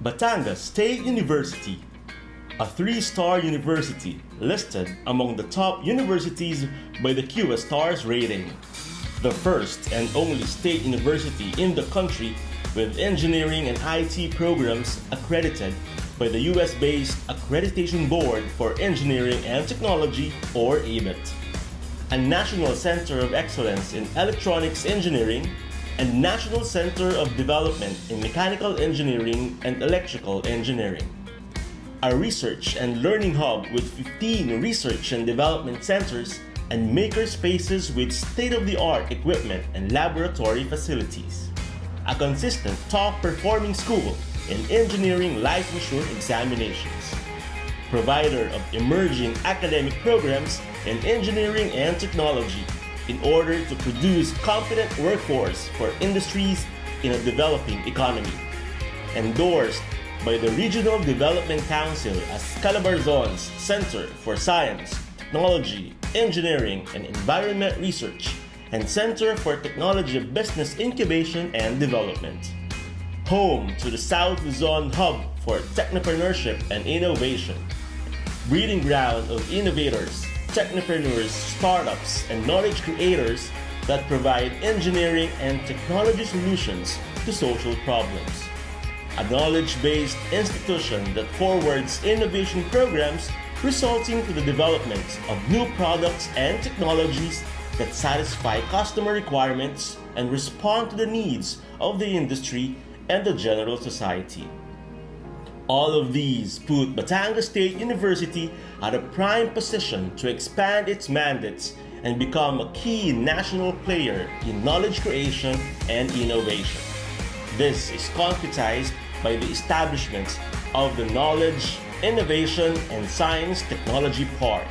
Batangas State University, a 3-star university listed among the top universities by the QS Stars rating. The first and only state university in the country with engineering and IT programs accredited by the US-based Accreditation Board for Engineering and Technology, or ABET, a National Center of Excellence in Electronics Engineering, and National Center of Development in Mechanical Engineering and Electrical Engineering. A research and learning hub with 15 research and development centers and maker spaces with state-of-the-art equipment and laboratory facilities. A consistent top-performing school in engineering licensure examinations. Provider of emerging academic programs in engineering and technology in order to produce competent workforce for industries in a developing economy. Endorsed by the Regional Development Council as CALABARZON's Center for Science, Technology, Engineering, and Environment Research and Center for Technology Business Incubation and Development. Home to the South Luzon Hub for Technopreneurship and Innovation. Breeding ground of innovators, technopreneurs, startups, and knowledge creators that provide engineering and technology solutions to social problems. A knowledge-based institution that forwards innovation programs resulting to the development of new products and technologies that satisfy customer requirements and respond to the needs of the industry and the general society. All of these put Batangas State University at a prime position to expand its mandates and become a key national player in knowledge creation and innovation. This is concretized by the establishment of the Knowledge, Innovation, and Science Technology Park.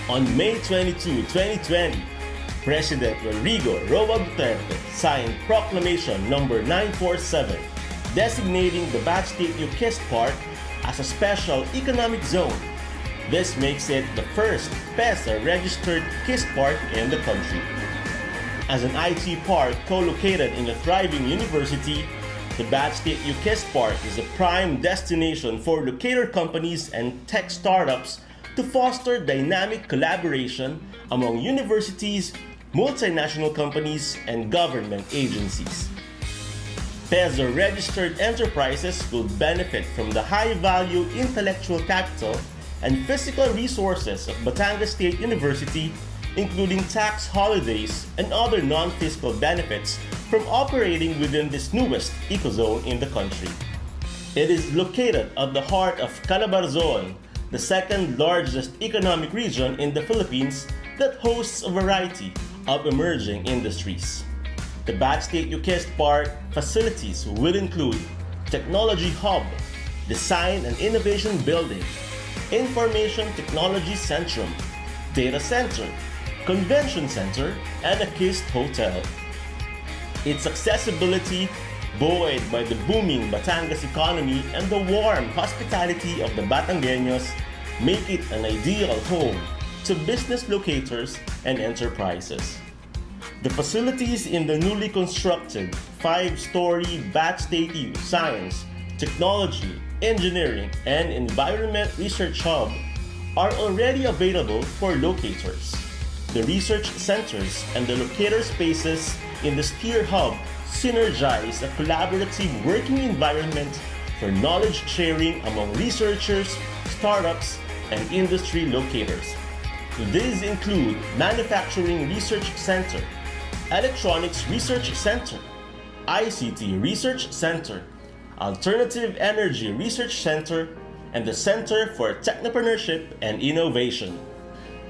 On May 22, 2020, President Rodrigo R Duterte signed Proclamation No. 947 designating the BatStateU KIST Park as a special economic zone. This makes it the first PEZA-registered KIST Park in the country. As an IT park co-located in a thriving university, the BatStateU KIST Park is a prime destination for locator companies and tech startups to foster dynamic collaboration among universities, multinational companies, and government agencies. PEZA-registered enterprises will benefit from the high-value intellectual capital and physical resources of Batangas State University, including tax holidays and other non-fiscal benefits from operating within this newest ecozone in the country. It is located at the heart of CALABARZON, the second largest economic region in the Philippines that hosts a variety of emerging industries. The BatStateU KIST Park facilities will include Technology Hub, Design and Innovation Building, Information Technology Centrum, Data Center, Convention Center, and a KIST Hotel. Its accessibility, buoyed by the booming Batangas economy and the warm hospitality of the Batangueños, make it an ideal home to business locators and enterprises. The facilities in the newly constructed 5-story BatStateU Science, Technology, Engineering, and Environment Research Hub are already available for locators. The research centers and the locator spaces in the SIFT Hub synergize a collaborative working environment for knowledge sharing among researchers, startups, and industry locators. These include Manufacturing Research Center, Electronics Research Center, ICT Research Center, Alternative Energy Research Center, and the Center for Technopreneurship and Innovation.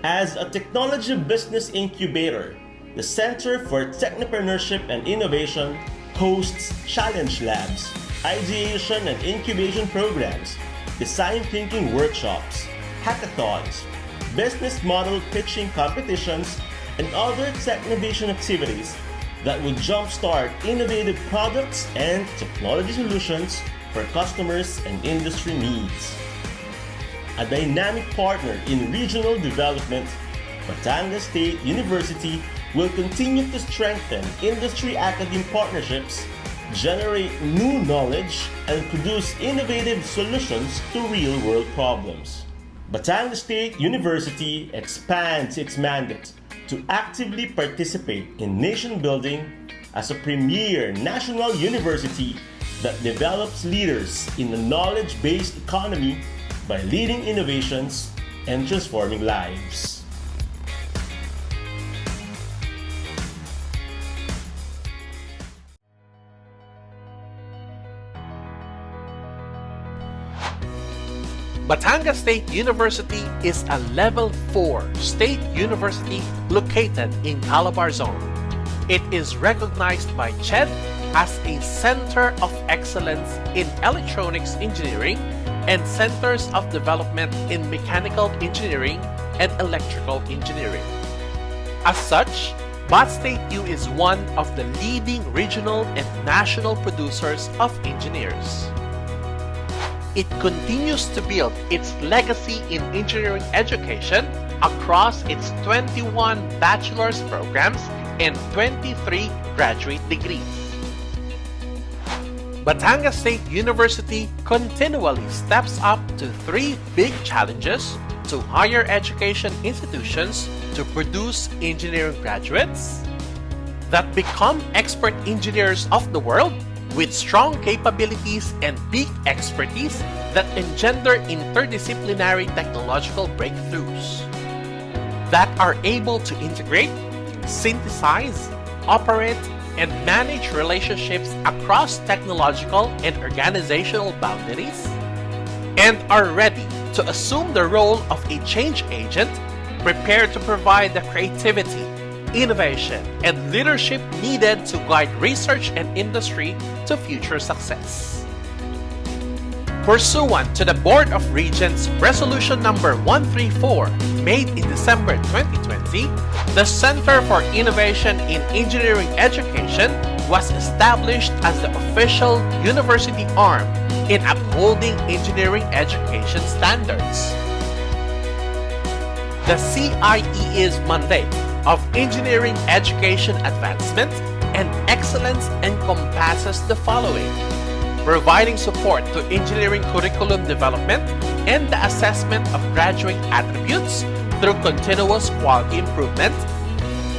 As a technology business incubator, the Center for Technopreneurship and Innovation hosts challenge labs, ideation and incubation programs, design thinking workshops, hackathons, business model pitching competitions, and other technovation activities that would jumpstart innovative products and technology solutions for customers and industry needs. A dynamic partner in regional development, Batangas State University will continue to strengthen industry academic partnerships, generate new knowledge, and produce innovative solutions to real-world problems. Batangas State University expands its mandate to actively participate in nation building as a premier national university that develops leaders in the knowledge-based economy by leading innovations and transforming lives. Batangas State University is a Level 4 state university located in CALABARZON. It is recognized by CHED as a Center of Excellence in Electronics Engineering and Centers of Development in Mechanical Engineering and Electrical Engineering. As such, BatStateU is one of the leading regional and national producers of engineers. It continues to build its legacy in engineering education across its 21 bachelor's programs and 23 graduate degrees. Batangas State University continually steps up to 3 big challenges to higher education institutions to produce engineering graduates that become expert engineers of the world with strong capabilities and peak expertise that engender interdisciplinary technological breakthroughs that are able to integrate, synthesize, operate, and manage relationships across technological and organizational boundaries, and are ready to assume the role of a change agent prepared to provide the creativity, innovation, and leadership needed to guide research and industry to future success. Pursuant to the Board of Regents Resolution Number 134 made in December 2020, the Center for Innovation in Engineering Education was established as the official university arm in upholding engineering education standards. The CIEE's mandate of engineering education advancement and excellence encompasses the following: providing support to engineering curriculum development and the assessment of graduate attributes through continuous quality improvement,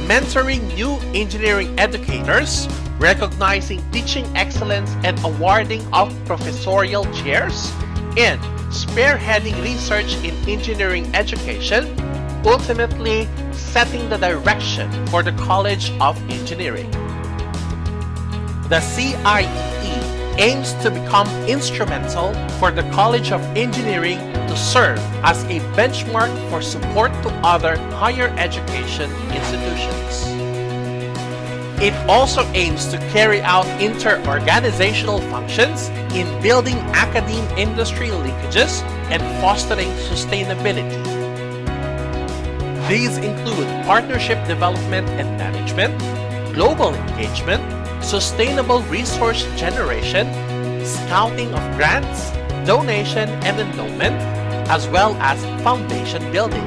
mentoring new engineering educators, recognizing teaching excellence and awarding of professorial chairs, and spearheading research in engineering education, ultimately setting the direction for the College of Engineering. The CIEE aims to become instrumental for the College of Engineering to serve as a benchmark for support to other higher education institutions. It also aims to carry out inter-organizational functions in building academe-industry linkages and fostering sustainability. These include partnership development and management, global engagement, sustainable resource generation, scouting of grants, donation and endowment, as well as foundation building.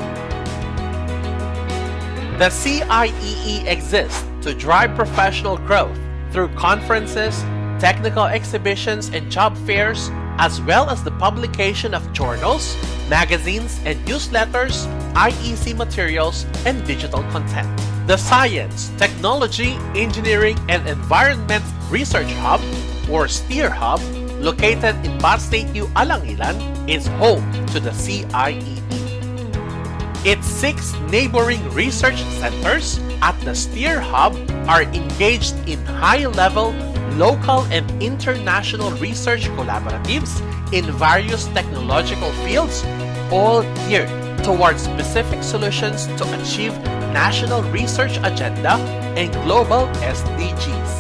The CIEE exists to drive professional growth through conferences, technical exhibitions and job fairs, as well as the publication of journals, magazines and newsletters, IEC materials, and digital content. The Science, Technology, Engineering, and Environment Research Hub, or STEER Hub, located in BatStateU Alangilan, is home to the CIEE. Its 6 neighboring research centers at the STEER Hub are engaged in high-level local and international research collaboratives in various technological fields, all geared towards specific solutions to achieve national research agenda and global SDGs.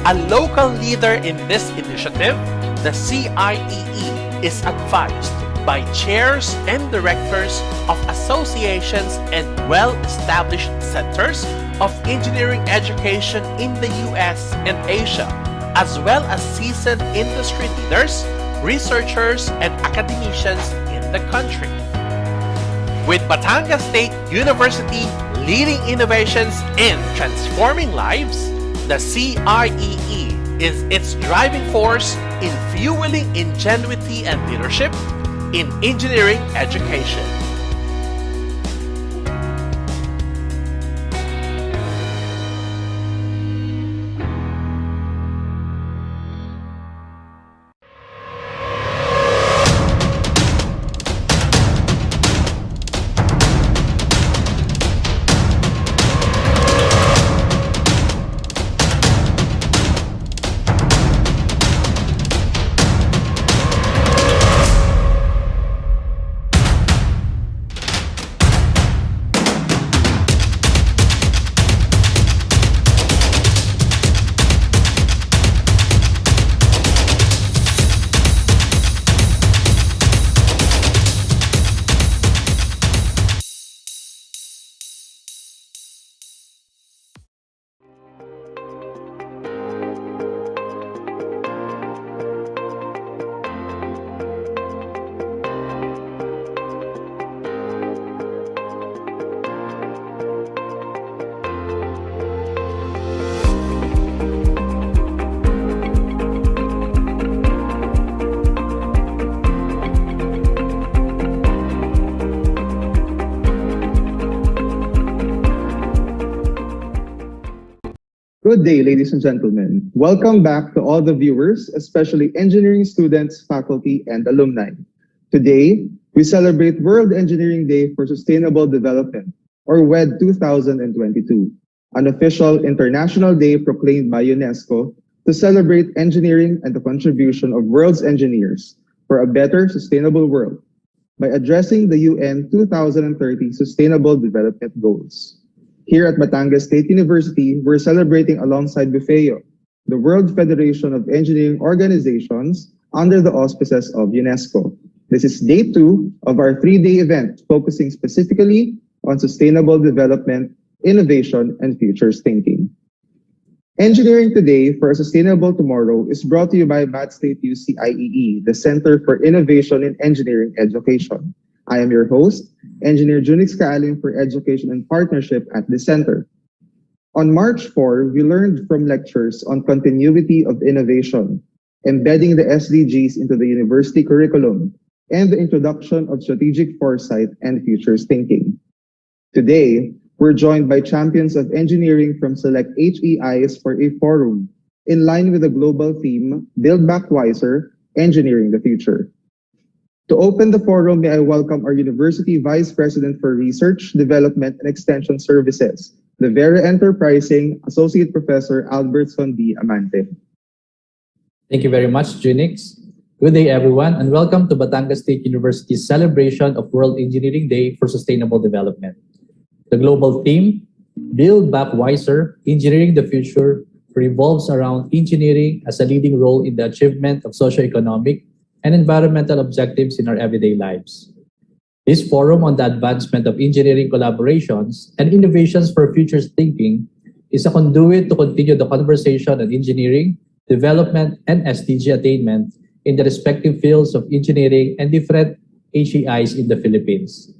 A local leader in this initiative, the CIEE is advised by chairs and directors of associations and well-established centers of engineering education in the US and Asia, as well as seasoned industry leaders, researchers, and academicians in the country. With Batangas State University leading innovations and transforming lives, the CREE is its driving force in fueling ingenuity and leadership in engineering education. Good day, ladies and gentlemen. Welcome back to all the viewers, especially engineering students, faculty, and alumni. Today, we celebrate World Engineering Day for Sustainable Development, or WED 2022, an official international day proclaimed by UNESCO to celebrate engineering and the contribution of world's engineers for a better sustainable world by addressing the UN 2030 Sustainable Development Goals. Here at Batangas State University, we're celebrating alongside BFEO, the World Federation of Engineering Organizations under the auspices of UNESCO. This is day 2 of our 3-day event focusing specifically on sustainable development, innovation, and futures thinking. Engineering Today for a Sustainable Tomorrow is brought to you by BatStateU CIEE, the Center for Innovation in Engineering Education. I am your host, Engineer Junix Kaalim for Education and Partnership at the Center. On March 4, we learned from lectures on continuity of innovation, embedding the SDGs into the university curriculum, and the introduction of strategic foresight and futures thinking. Today, we're joined by champions of engineering from select HEIs for a forum in line with the global theme, Build Back Wiser, Engineering the Future. To open the forum, may I welcome our University Vice President for Research, Development, and Extension Services, the very enterprising Associate Professor Albertson D. Amante. Thank you very much, Junix. Good day, everyone, and welcome to Batangas State University's celebration of World Engineering Day for Sustainable Development. The global theme, Build Back Wiser, Engineering the Future, revolves around engineering as a leading role in the achievement of socioeconomic and environmental objectives in our everyday lives. This forum on the advancement of engineering collaborations and innovations for futures thinking is a conduit to continue the conversation on engineering, development, and SDG attainment in the respective fields of engineering and different HEIs in the Philippines.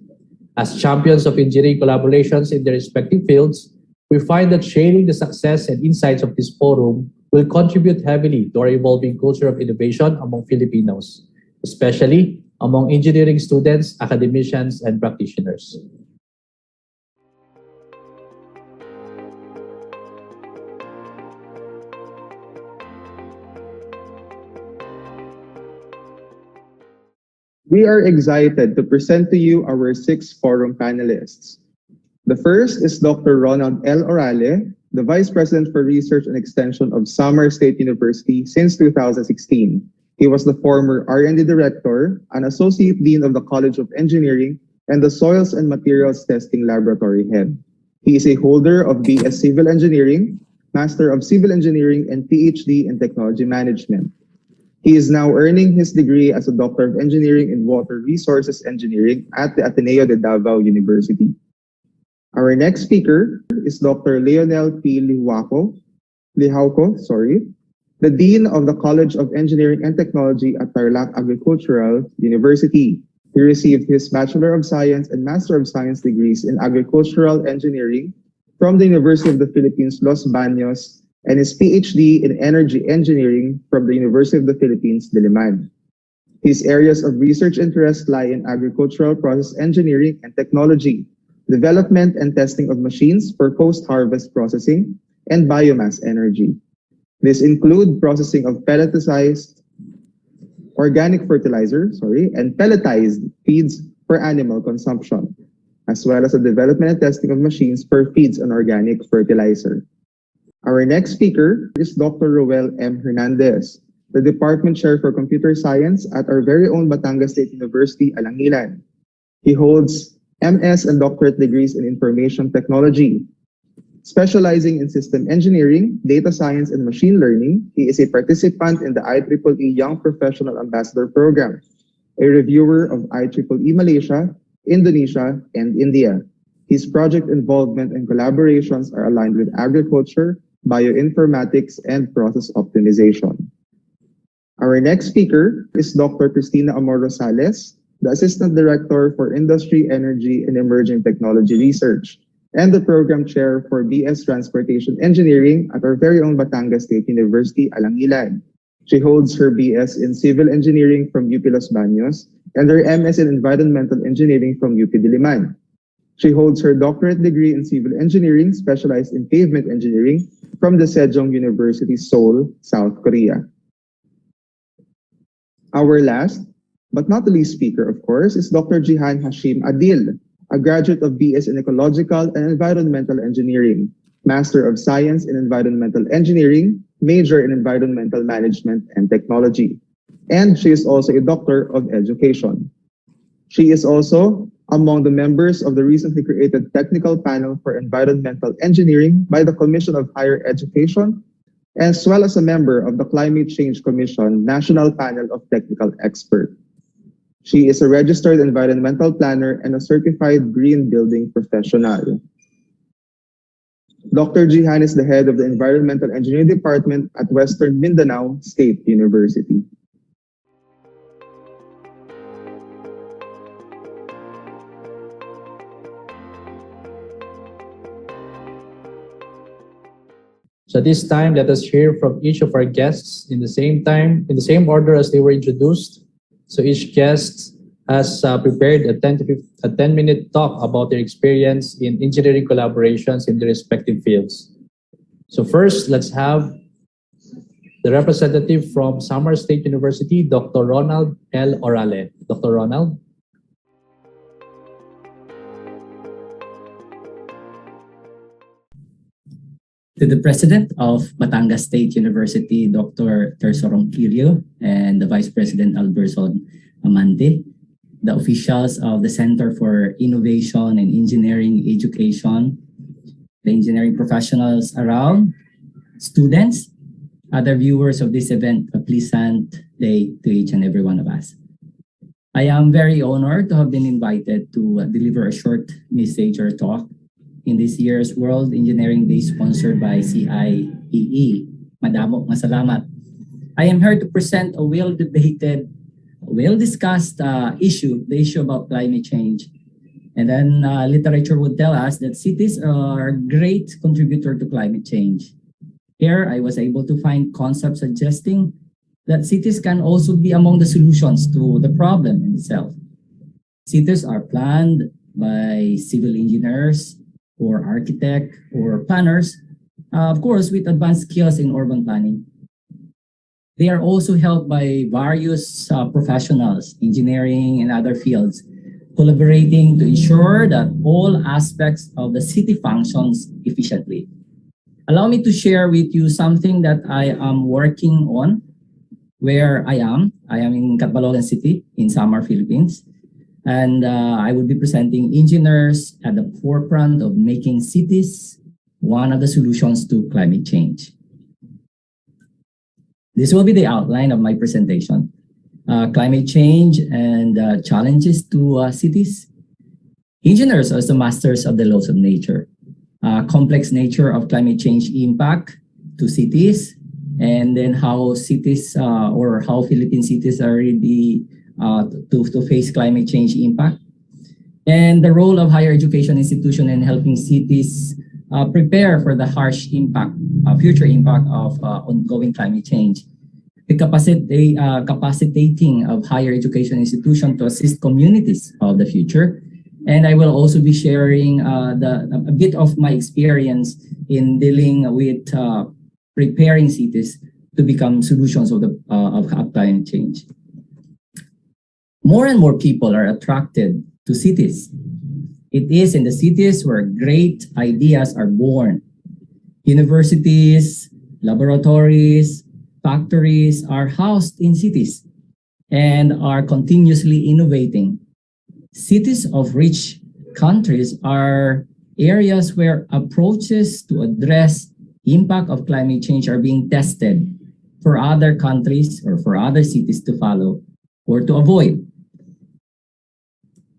As champions of engineering collaborations in their respective fields, we find that sharing the success and insights of this forum will contribute heavily to our evolving culture of innovation among Filipinos, especially among engineering students, academicians, and practitioners. We are excited to present to you our 6 forum panelists. The first is Dr. Ronald L. Orale, the Vice President for Research and Extension of Samar State University since 2016. He was the former R&D Director, an Associate Dean of the College of Engineering, and the Soils and Materials Testing Laboratory Head. He is a holder of BS Civil Engineering, Master of Civil Engineering, and PhD in Technology Management. He is now earning his degree as a Doctor of Engineering in Water Resources Engineering at the Ateneo de Davao University. Our next speaker is Dr. Leonel P. Lihauco, the Dean of the College of Engineering and Technology at Tarlac Agricultural University. He received his Bachelor of Science and Master of Science degrees in Agricultural Engineering from the University of the Philippines, Los Baños, and his PhD in Energy Engineering from the University of the Philippines, Diliman. His areas of research interest lie in agricultural process engineering and technology, development and testing of machines for post-harvest processing, and biomass energy. These include processing of pelletized organic fertilizer, and pelletized feeds for animal consumption, as well as the development and testing of machines for feeds and organic fertilizer. Our next speaker is Dr. Roel M. Hernandez, the Department Chair for Computer Science at our very own Batangas State University, Alangilan. He holds MS and doctorate degrees in Information Technology. Specializing in system engineering, data science, and machine learning, he is a participant in the IEEE Young Professional Ambassador Program, a reviewer of IEEE Malaysia, Indonesia, and India. His project involvement and collaborations are aligned with agriculture, bioinformatics, and process optimization. Our next speaker is Dr. Cristina Amor Rosales, the Assistant Director for Industry, Energy, and Emerging Technology Research, and the Program Chair for BS Transportation Engineering at our very own Batangas State University, Alangilan. She holds her BS in Civil Engineering from UP Los Baños and her MS in Environmental Engineering from UP Diliman. She holds her doctorate degree in Civil Engineering, specialized in Pavement Engineering, from the Sejong University, Seoul, South Korea. Our last, but not the least speaker, of course, is Dr. Jihan Hashim Adil, a graduate of BS in Ecological and Environmental Engineering, Master of Science in Environmental Engineering, major in Environmental Management and Technology. And she is also a Doctor of Education. She is also among the members of the recently created Technical Panel for Environmental Engineering by the Commission of Higher Education, as well as a member of the Climate Change Commission National Panel of Technical Experts. She is a registered environmental planner and a certified green building professional. Dr. Jihan is the head of the Environmental Engineering Department at Western Mindanao State University. So at this time, let us hear from each of our guests in the same order as they were introduced. So each guest has prepared a 10-minute talk about their experience in engineering collaborations in their respective fields. So first, let's have the representative from Samar State University, Dr. Ronald L. Orale. Dr. Ronald. To the President of Batangas State University, Dr. Tersorong Kirio, and the Vice President Alberzon Amante, the officials of the Center for Innovation and Engineering Education, the engineering professionals around, students, other viewers of this event, a pleasant day to each and every one of us. I am very honored to have been invited to deliver a short message or talk in this year's World Engineering Day sponsored by CIEE. Madamo, masalamat. I am here to present a well-debated, well-discussed issue, the issue about climate change. And then literature would tell us that cities are a great contributor to climate change. Here, I was able to find concepts suggesting that cities can also be among the solutions to the problem in itself. Cities are planned by civil engineers, or architect, or planners, of course, with advanced skills in urban planning. They are also helped by various professionals, engineering and other fields, collaborating to ensure that all aspects of the city functions efficiently. Allow me to share with you something that I am working on where I am. I am in Catbalogan City in Samar, Philippines. And I will be presenting engineers at the forefront of making cities one of the solutions to climate change. This will be the outline of my presentation. Climate change and challenges to cities. Engineers are the masters of the laws of nature. Complex nature of climate change impact to cities, and then how cities or how Philippine cities are really to face climate change impact, and the role of higher education institution in helping cities prepare for the harsh impact, future impact of ongoing climate change. The capacitating of higher education institutions to assist communities of the future. And I will also be sharing a bit of my experience in dealing with preparing cities to become solutions of climate change. More and more people are attracted to cities. It is in the cities where great ideas are born. Universities, laboratories, factories are housed in cities and are continuously innovating. Cities of rich countries are areas where approaches to address impact of climate change are being tested for other countries or for other cities to follow or to avoid.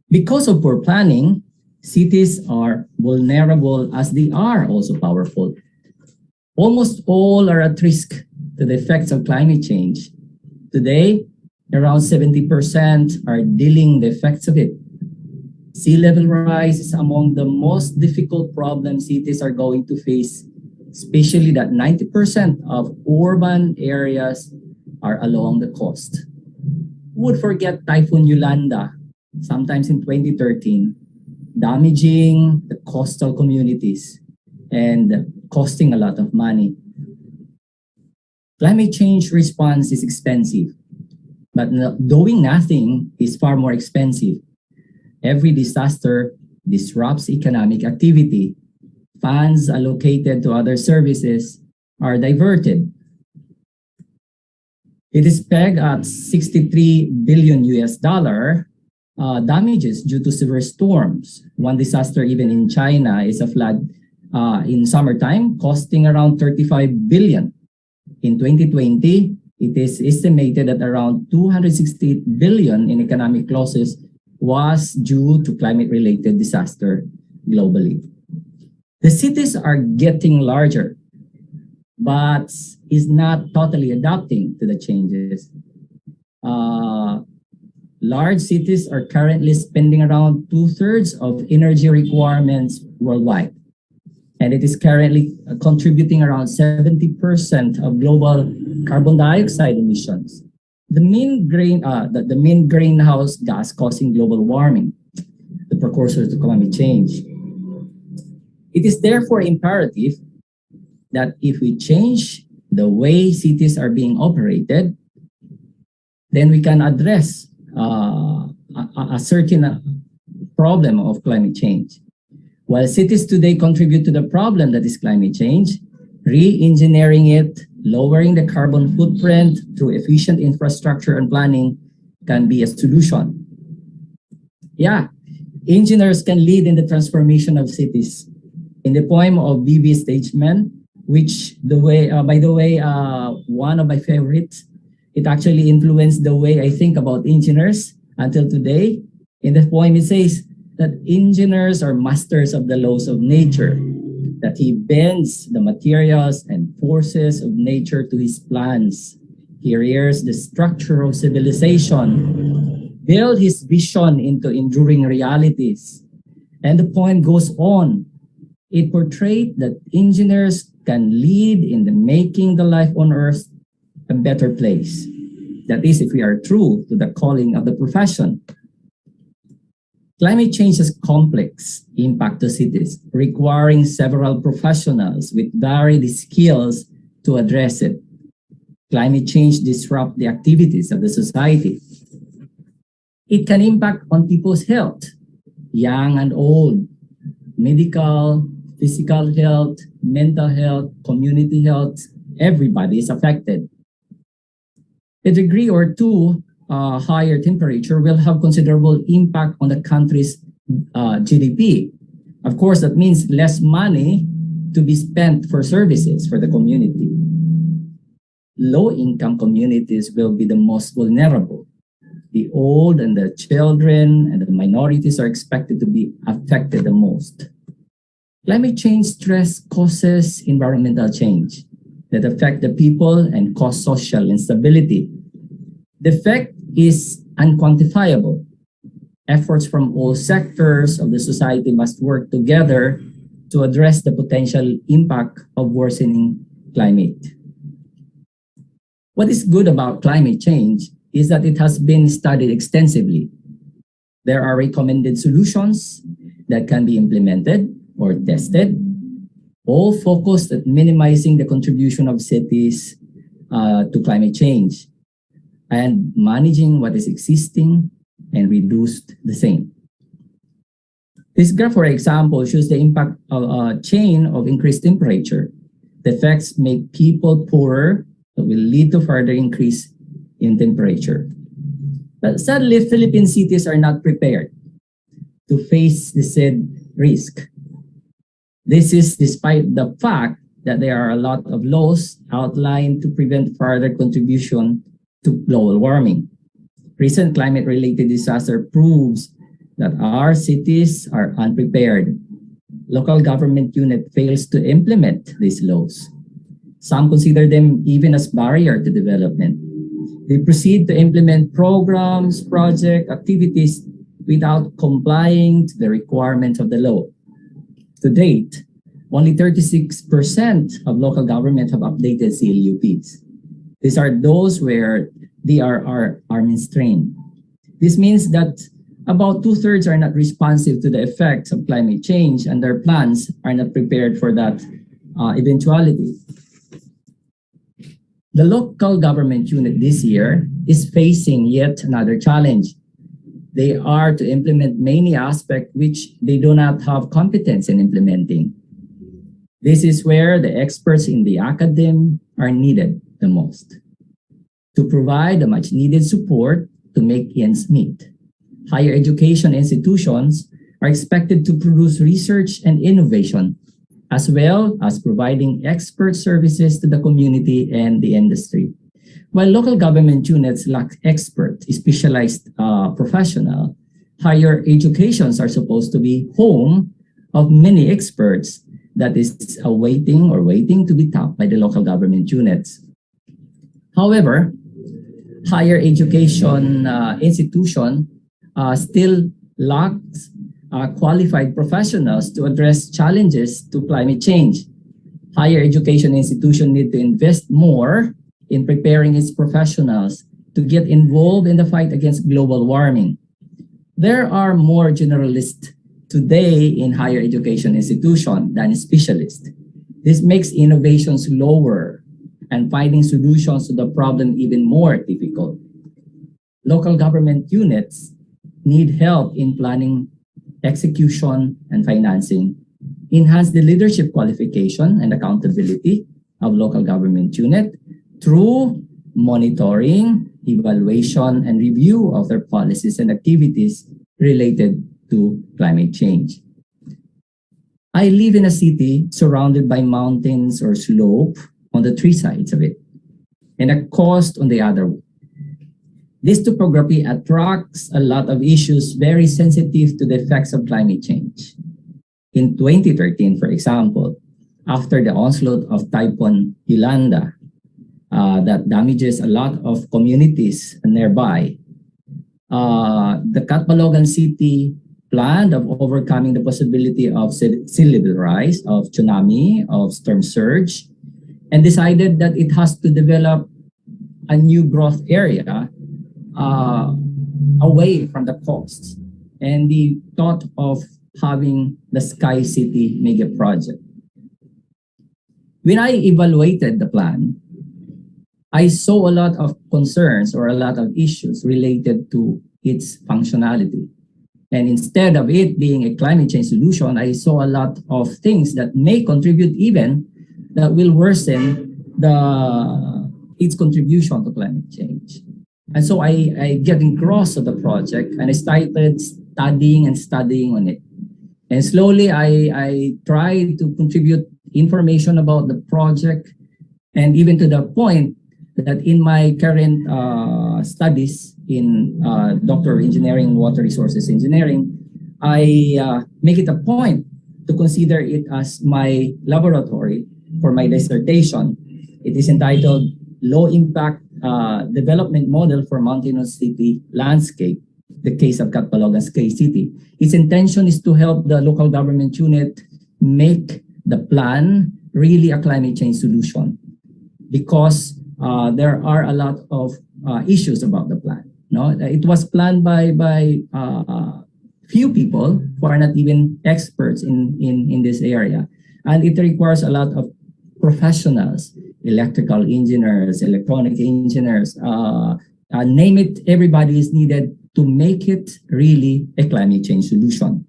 Because of poor planning, cities are vulnerable as they are also powerful. Almost all are at risk to the effects of climate change. Today, around 70% are dealing the effects of it. Sea level rise is among the most difficult problems cities are going to face, especially that 90% of urban areas are along the coast. Who would forget Typhoon Yolanda, sometimes in 2013, damaging the coastal communities and costing a lot of money. Climate change response is expensive, but doing nothing is far more expensive. Every disaster disrupts economic activity. Funds allocated to other services are diverted. It is pegged at 63 billion US dollar damages due to severe storms. One disaster even in China is a flood in summertime costing around 35 billion. In 2020, it is estimated that around 260 billion in economic losses was due to climate-related disaster globally. The cities are getting larger, but is not totally adapting to the changes. Large cities are currently spending around 2/3 of energy requirements worldwide. And it is currently contributing around 70% of global carbon dioxide emissions. The main greenhouse gas causing global warming, the precursor to climate change. It is therefore imperative that if we change the way cities are being operated, then we can address a certain problem of climate change. While cities today contribute to the problem that is climate change, re-engineering it, lowering the carbon footprint through efficient infrastructure and planning can be a solution. Yeah, engineers can lead in the transformation of cities. In the poem of B.B. Stageman, which by the way, one of my favorites, it actually influenced the way I think about engineers until today. In the poem, it says that engineers are masters of the laws of nature, that he bends the materials and forces of nature to his plans. He rears the structure of civilization, build his vision into enduring realities. And the poem goes on. It portrayed that engineers can lead in the making the life on earth a better place. That is, if we are true to the calling of the profession. Climate change has complex impact to cities, requiring several professionals with varied skills to address it. Climate change disrupts the activities of the society. It can impact on people's health, young and old, medical, physical health, mental health, community health. Everybody is affected. A degree or two higher temperature will have considerable impact on the country's GDP. Of course, that means less money to be spent for services for the community. Low-income communities will be the most vulnerable. The old and the children and the minorities are expected to be affected the most. Climate change stress causes environmental change that affect the people and cause social instability. The effect is unquantifiable. Efforts from all sectors of the society must work together to address the potential impact of worsening climate. What is good about climate change is that it has been studied extensively. There are recommended solutions that can be implemented or tested, all focused at minimizing the contribution of cities to climate change and managing what is existing and reduced the same. This graph, for example, shows the impact of a chain of increased temperature. The effects make people poorer that will lead to further increase in temperature. But sadly, Philippine cities are not prepared to face the said risk. This is despite the fact that there are a lot of laws outlined to prevent further contribution to global warming. Recent climate-related disaster proves that our cities are unprepared. Local government unit fails to implement these laws. Some consider them even as barrier to development. They proceed to implement programs, project, activities without complying to the requirements of the law. To date, only 36% of local governments have updated CLUPs. These are those where DRR are mainstreamed. This means that about 2/3 are not responsive to the effects of climate change, and their plans are not prepared for that eventuality. The local government unit this year is facing yet another challenge. They are to implement many aspects which they do not have competence in implementing. This is where the experts in the academe are needed the most to provide the much needed support to make ends meet. Higher education institutions are expected to produce research and innovation, as well as providing expert services to the community and the industry. While local government units lack expert, specialized professional, higher educations are supposed to be home of many experts that is waiting to be tapped by the local government units. However, higher education institution still lacks qualified professionals to address challenges to climate change. Higher education institutions need to invest more in preparing its professionals to get involved in the fight against global warming. There are more generalists today in higher education institutions than specialists. This makes innovations lower and finding solutions to the problem even more difficult. Local government units need help in planning, execution, and financing. Enhance the leadership qualification and accountability of local government unit through monitoring, evaluation, and review of their policies and activities related to climate change. I live in a city surrounded by mountains or slope on the three sides of it, and a coast on the other. This topography attracts a lot of issues very sensitive to the effects of climate change. In 2013, for example, after the onslaught of Typhoon Yolanda that damages a lot of communities nearby, the Catbalogan City planned of overcoming the possibility of sea level rise, of tsunami, of storm surge, and decided that it has to develop a new growth area away from the coast. And the thought of having the Sky City mega project. When I evaluated the plan, I saw a lot of concerns or a lot of issues related to its functionality. And instead of it being a climate change solution, I saw a lot of things that may contribute even that will worsen its contribution to climate change. And so I get engrossed of the project and I started studying on it. And slowly I tried to contribute information about the project, and even to the point that in my current studies in Doctor of Engineering, Water Resources Engineering, I make it a point to consider it as my laboratory for my dissertation. It is entitled Low Impact development model for mountainous city landscape, the case of Cataloga's K-City. Its intention is to help the local government unit make the plan really a climate change solution, because there are a lot of issues about the plan. No, it was planned by few people who are not even experts in this area, and it requires a lot of professionals, electrical engineers, electronic engineers, name it, everybody is needed to make it really a climate change solution.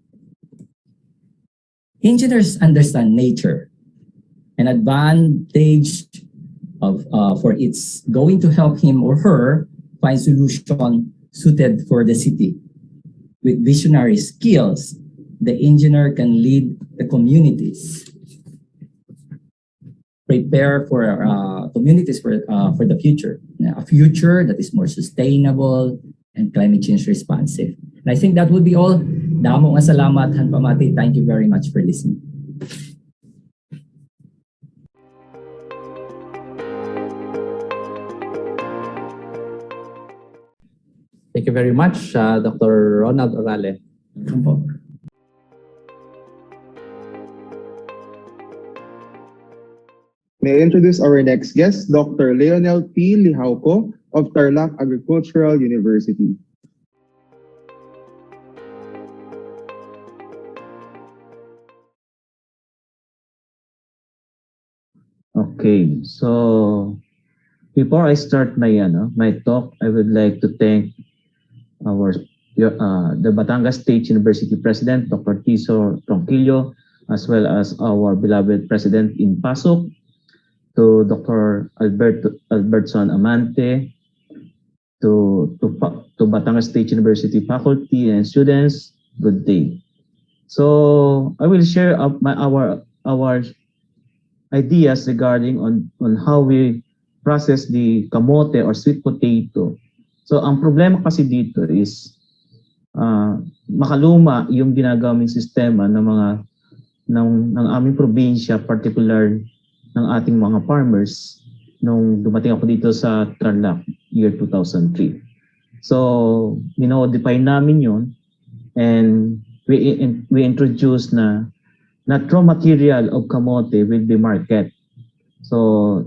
Engineers understand nature. An advantage of for it's going to help him or her find solution suited for the city. With visionary skills, the engineer can lead the communities, prepare for communities for the future, a future that is more sustainable and climate change responsive. And I think that would be all. Damo nga salamat, Han Pamati. Thank you very much for listening. Thank you very much, Dr. Ronald Orale. Welcome po. May I introduce our next guest, Dr. Leonel P. Lihauco of Tarlac Agricultural University. Okay, so before I start my talk, I would like to thank the Batangas State University President, Dr. Tiso Tronquillo, as well as our beloved President in Pasok, to Dr. Albertson Amante, to Batangas State University faculty and students. Good day. So I will share our ideas regarding on how we process the kamote or sweet potato. So ang problema kasi dito is makaluma yung ginagamit sistema ng aming probinsya, particular ng ating mga farmers nung dumating ako dito sa Tarlac year 2003. So, define namin yun, and we introduced na raw material of kamote will be market. So,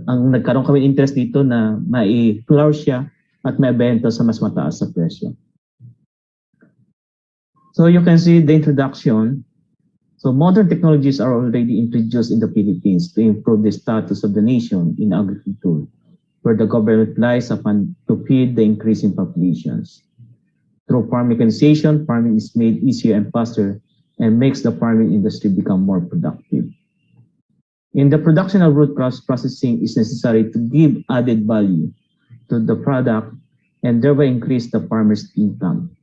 ang nagkaroon kami interest dito na mai-flour siya at maibenta sa mas mataas sa presyo. So, you can see the introduction. So modern technologies are already introduced in the Philippines to improve the status of the nation in agriculture, where the government relies upon to feed the increasing populations. Through farm mechanization, farming is made easier and faster and makes the farming industry become more productive. In the production of root crops, processing is necessary to give added value to the product and thereby increase the farmer's income.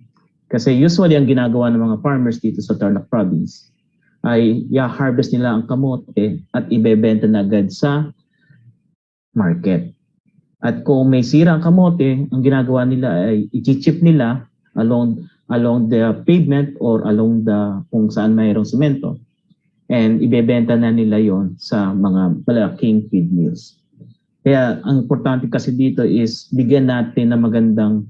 Kasi usually ang ginagawa ng mga farmers dito sa Tarlac province ay harvest nila ang kamote at ibebenta na agad sa market. At kung may sira ang kamote, ang ginagawa nila ay i-chip nila along the pavement or along kung saan mayroong semento. And ibebenta na nila yon sa mga malaking feed mills. Kaya ang importante kasi dito is bigyan natin ng magandang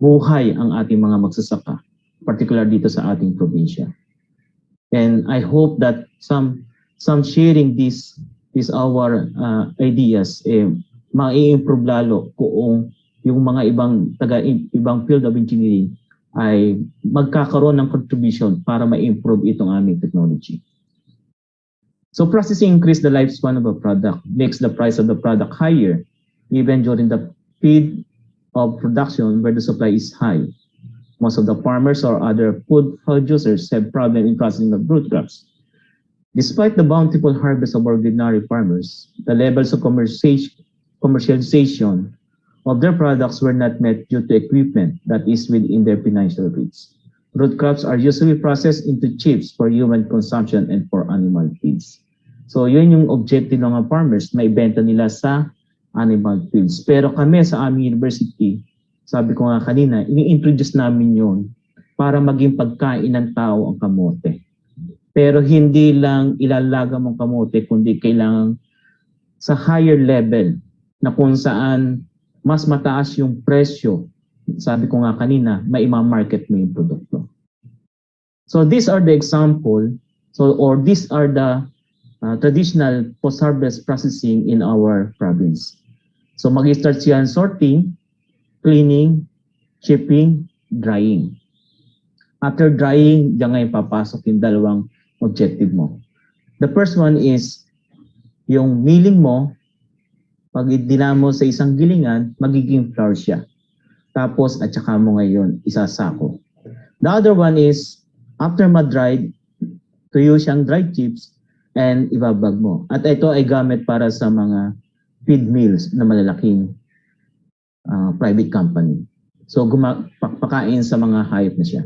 buhay ang ating mga magsasaka, particular dito sa ating probinsya. And I hope that some sharing these our ideas mai-improve lalo kung yung mga ibang field of engineering ay magkakaroon ng contribution para ma-improve itong aming technology. So processing increase the lifespan of a product, makes the price of the product higher even during the period of production where the supply is high. Most of the farmers or other food producers have problems in processing of root crops. Despite the bountiful harvest of ordinary farmers, the levels of commercialization of their products were not met due to equipment that is within their financial reach. Root crops are usually processed into chips for human consumption and for animal feeds. So yun yung objective ng mga farmers, maibenta nila sa animal feeds. Pero kami sa aming university, sabi ko nga kanina, ini-introduce namin yun para maging pagkain ng tao ang kamote. Pero hindi lang ilalaga mong kamote, kundi kailangan sa higher level na kung saan mas mataas yung presyo. Sabi ko nga kanina, may ima-market mo yung produkto. So these are the example, or these are the traditional post-harvest processing in our province. So mag-start siya sorting, cleaning, shipping, drying. After drying, diyan ngayon papasok yung dalawang objective mo. The first one is yung milling mo, pag dinamo sa isang gilingan, magiging flour siya. Tapos at saka mo ngayon isasako. The other one is after ma-dried, tuyo siyang dried chips and ibabag mo. At ito ay gamit para sa mga feed mills na malalaking private company. So pakain sa mga hayop na siya.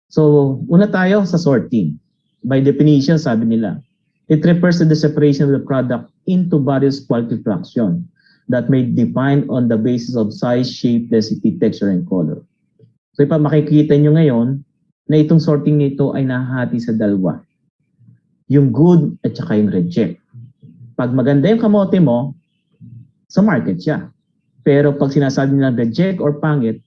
So una tayo sa sorting. By definition, sabi nila, it refers to the separation of the product into various quality fractions that may be defined on the basis of size, shape, density, texture, and color. So makikita nyo ngayon na itong sorting nito ay nahati sa dalawa. Yung good at saka yung reject. Pag maganda yung kamote mo, sa market siya. Pero pag sinasabi nilang reject or pangit,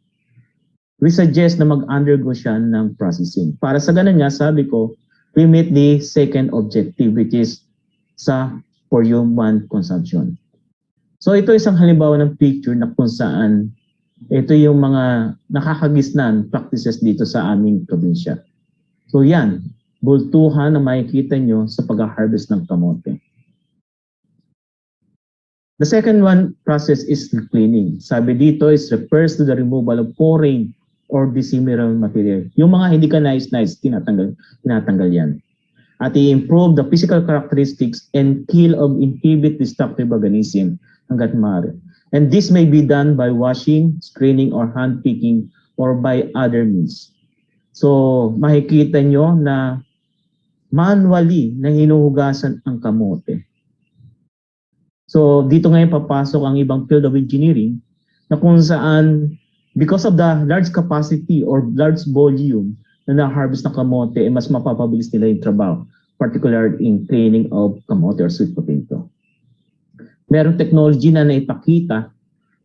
we suggest na mag-undergo siya ng processing. Para sa ganun nga, sabi ko, we meet the second objective, which is for human consumption. So ito isang halimbawa ng picture na kung saan ito yung mga nakakagisnan practices dito sa aming probinsya. So yan, bultuhan na makikita nyo sa pag-harvest ng kamote. The second one process is cleaning. Sabi dito is refers to the removal of foreign or dissimilar material. Yung mga hindi ka nice, tinatanggal yan. At i-improve the physical characteristics and kill of inhibit destructive organism hanggat maaari. And this may be done by washing, screening, or hand picking, or by other means. So, makikita nyo na manually na hinuhugasan ang kamote. So, dito ngayon papasok ang ibang field of engineering na kung saan, because of the large capacity or large volume na na-harvest ng kamote, mas mapapabilis nila yung trabaho, particularly in cleaning of kamote or sweet potato. Merong technology na naipakita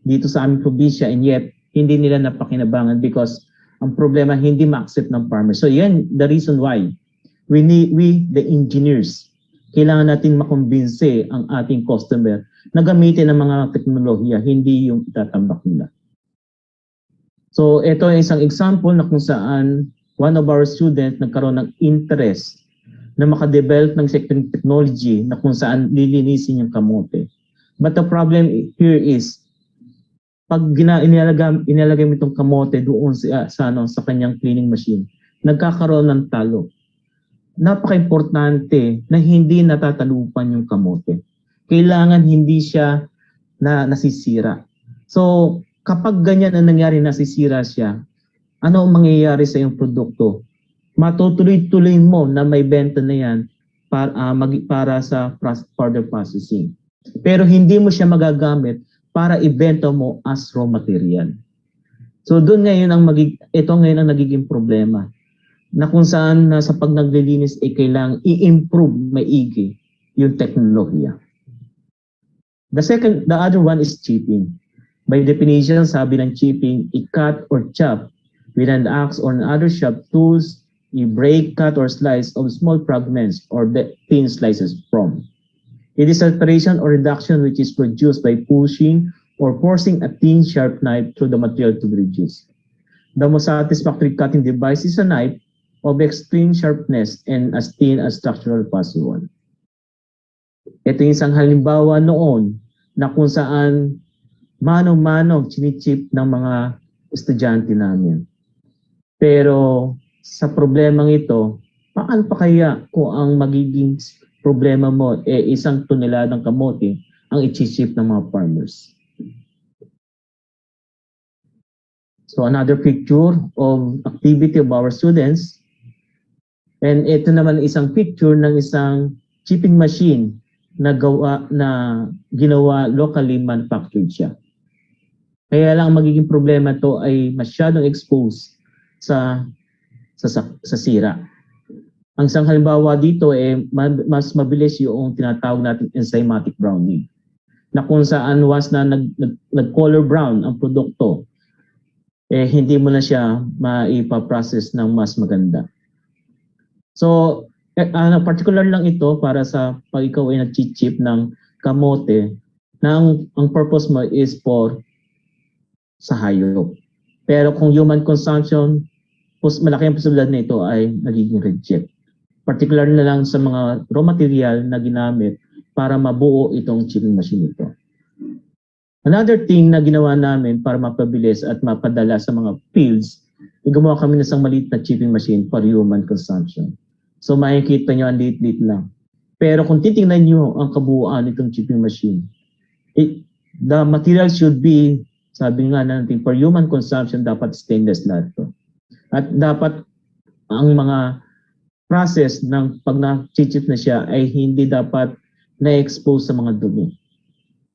dito sa aming probinsya and yet hindi nila napakinabangan because ang problema hindi ma-accept ng farmers. So yan the reason why we the engineers, kailangan natin makumbinse ang ating customer na gamitin ang mga teknolohiya, hindi yung itatambak nila. So ito ay isang example na kung saan one of our students nagkaroon ng interest na makadevelop ng second technology na kung saan lilinisin yung kamote. But the problem here is, pag inilagay mo itong kamote doon sa kanyang cleaning machine, nagkakaroon ng talo. Napaka-importante na hindi natatalupan yung kamote. Kailangan hindi siya nasisira. So, kapag ganyan ang nangyari, nasisira siya, ano ang mangyayari sa iyong produkto? Matutuloy-tuloy mo na may benta na yan para sa further processing. Pero hindi mo siya magagamit para ibenta mo as raw material. So doon ngayon ito ngayon ang nagiging problema. Na kung saan sa pag naglilinis ay kailangang i-improve maigi yung teknolohiya. The other one is chipping. By definition, sabi ng chipping, i-cut or chop with an axe or other sharp tools, i-break, cut, or slice of small fragments or thin slices from. It is alteration or reduction which is produced by pushing or forcing a thin sharp knife through the material to be reduced. The most satisfactory cutting device is a knife of extreme sharpness and as thin as structural possible. Ito yung isang halimbawa noon na kung saan mano-mano chinichip ng mga estudyante namin. Pero sa problemang ito, paano pa kaya kung ang magiging problema mo isang toneladang kamote ang i-chip ng mga farmers? So another picture of activity of our students. And ito naman isang picture ng isang chipping machine na ginawa locally manufactured siya. Kaya lang magiging problema to ay masyadong exposed sa sira. Ang isang halimbawa dito mas mabilis yung tinatawag natin enzymatic browning. na kung saan once na nag-color brown ang produkto, hindi mo na siya maipaprocess ng mas maganda. So, particular lang ito para sa pag ikaw ay nag-chip ng kamote na ang purpose mo is for sa hayop. Pero kung human consumption, malaki ang posibilidad na ito ay nagiging reject. Particular na lang sa mga raw material na ginamit para mabuo itong chipping machine ito. Another thing na ginawa namin para mapabilis at mapadala sa mga fields, gumawa kami ng isang maliit na chipping machine for human consumption. So makikita nyo ang liit-liit lang. Pero kung titingnan nyo ang kabuuan nitong chipping machine, the material should be, sabi nga natin, for human consumption, dapat stainless na ito. At dapat ang mga process ng pag na-chip na siya ay hindi dapat na-expose sa mga dumi.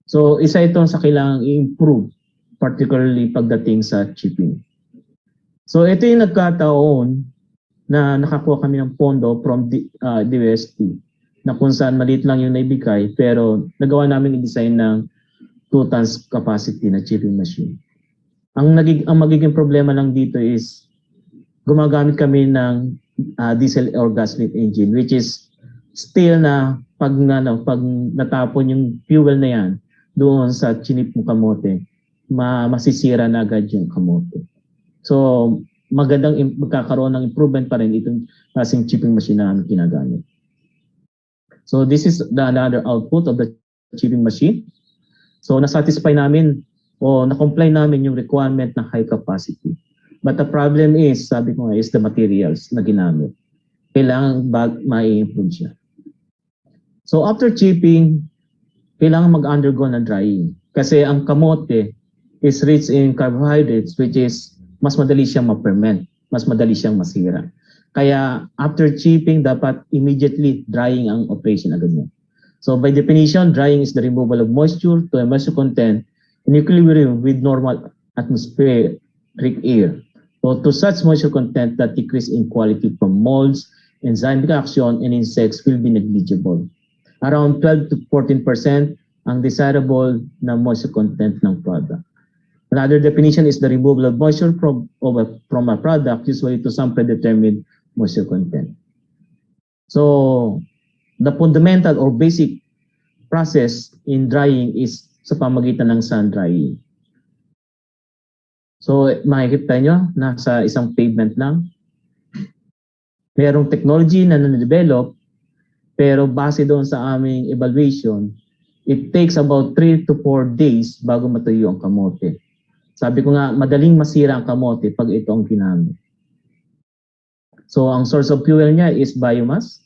So isa ito sa kailangang i-improve, particularly pagdating sa chipping. So ito yung nagkataon na nakakuha kami ng pondo from DOST na kung saan maliit lang yung naibigay pero nagawa namin i-design ng 2 tons capacity na chipping machine. Ang magiging problema lang dito is gumagamit kami ng diesel or gasoline engine, which is still na pag natapon yung fuel na yan doon sa chinip mo kamote, masisira na agad yung kamote. So magkakaroon ng improvement pa rin itong klaseng chipping machine na ginagamit. So this is another output of the chipping machine. So nasatisfy namin o na-comply namin yung requirement ng high capacity. But the problem is, sabi ko nga, is the materials na ginamit. Kailangan ma-improve siya. So after chipping, kailangan mag-undergo ng drying. Kasi ang kamote is rich in carbohydrates, which is mas madali siyang ma-ferment, mas madali siyang masira. Kaya after chipping, dapat immediately drying ang operation agad niya. So by definition, drying is the removal of moisture to a moisture content in equilibrium with normal atmospheric air. So to such moisture content that decrease in quality from molds, enzymatic action, and insects will be negligible. Around 12 to 14% ang desirable na moisture content ng product. Another definition is the removal of moisture from a product, usually to some predetermined moisture content. So the fundamental or basic process in drying is sa pamagitan ng sun drying. So makikita nyo, nasa isang pavement lang. Merong technology na na-develop, pero base doon sa aming evaluation, it takes about 3 to 4 days bago matuyo ang kamote. Sabi ko nga, madaling masira ang kamote pag ito ang ginamit. So ang source of fuel niya is biomass.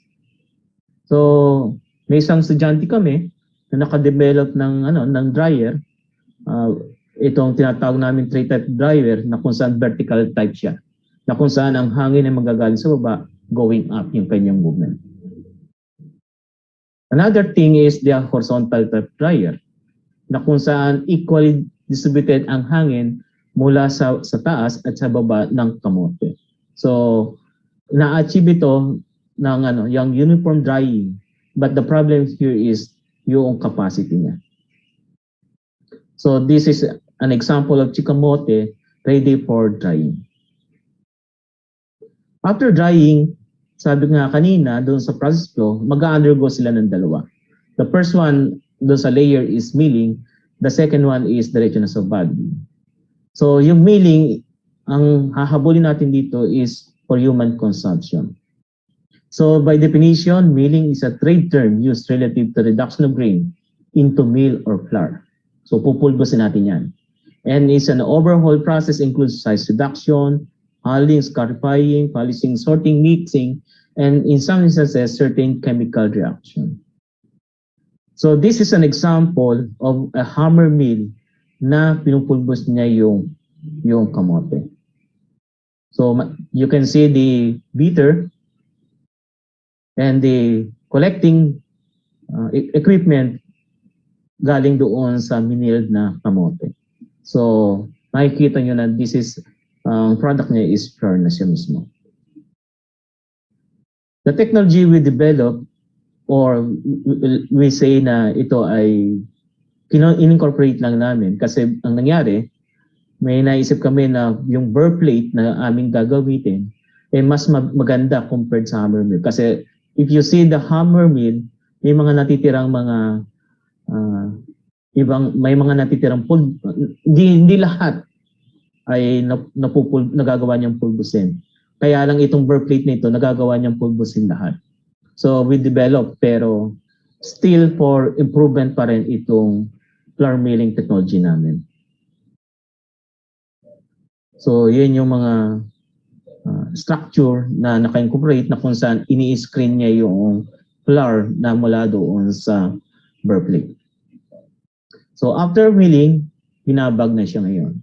So may isang estudyante kami na naka-develop ng dryer. Itong tinatawag namin three-type dryer na kung saan vertical type siya. Na kung saan ang hangin ay magagaling sa baba, going up yung kanyang movement. Another thing is the horizontal type dryer na kung saan equally distributed ang hangin mula sa taas at sa baba ng kamote. So, na-achieve ito ng yung uniform drying. But the problem here is yung capacity niya. So, this is an example of chikamote ready for drying. After drying, sabi nga kanina, doon sa process flow, mag-undergo sila ng dalawa. The first one, doon sa layer is milling. The second one is diretso na sa body. So yung milling, ang hahabulin natin dito is for human consumption. So by definition, milling is a trade term used relative to reduction of grain into meal or flour. So pupulbusin natin yan. And it's an overhaul process, includes size reduction, hulling, scarifying, polishing, sorting, mixing, and in some instances, certain chemical reaction. So this is an example of a hammer mill na pinupulbos niya yung kamote. So you can see the beater and the collecting equipment galing doon sa minilled na kamote. So makikita nyo na this is product niya is flour na siya mismo. The technology we develop, or we say na ito ay in-incorporate lang namin kasi ang nangyari, may naisip kami na yung burr plate na aming gagamitin mas maganda compared sa hammer mill. Kasi if you see the hammer mill, may mga natitirang mga may mga natitirang hindi lahat ay nagagawa niyang pulbusin. Kaya lang itong burr plate nito nagagawa niyang pulbusin lahat. So we developed pero still for improvement pa rin itong flour milling technology namin. So, yun yung mga structure na naka-incorporate na kung saan ini-screen niya yung flour na mula doon sa burr plate. So, after milling, binabag na siya ngayon.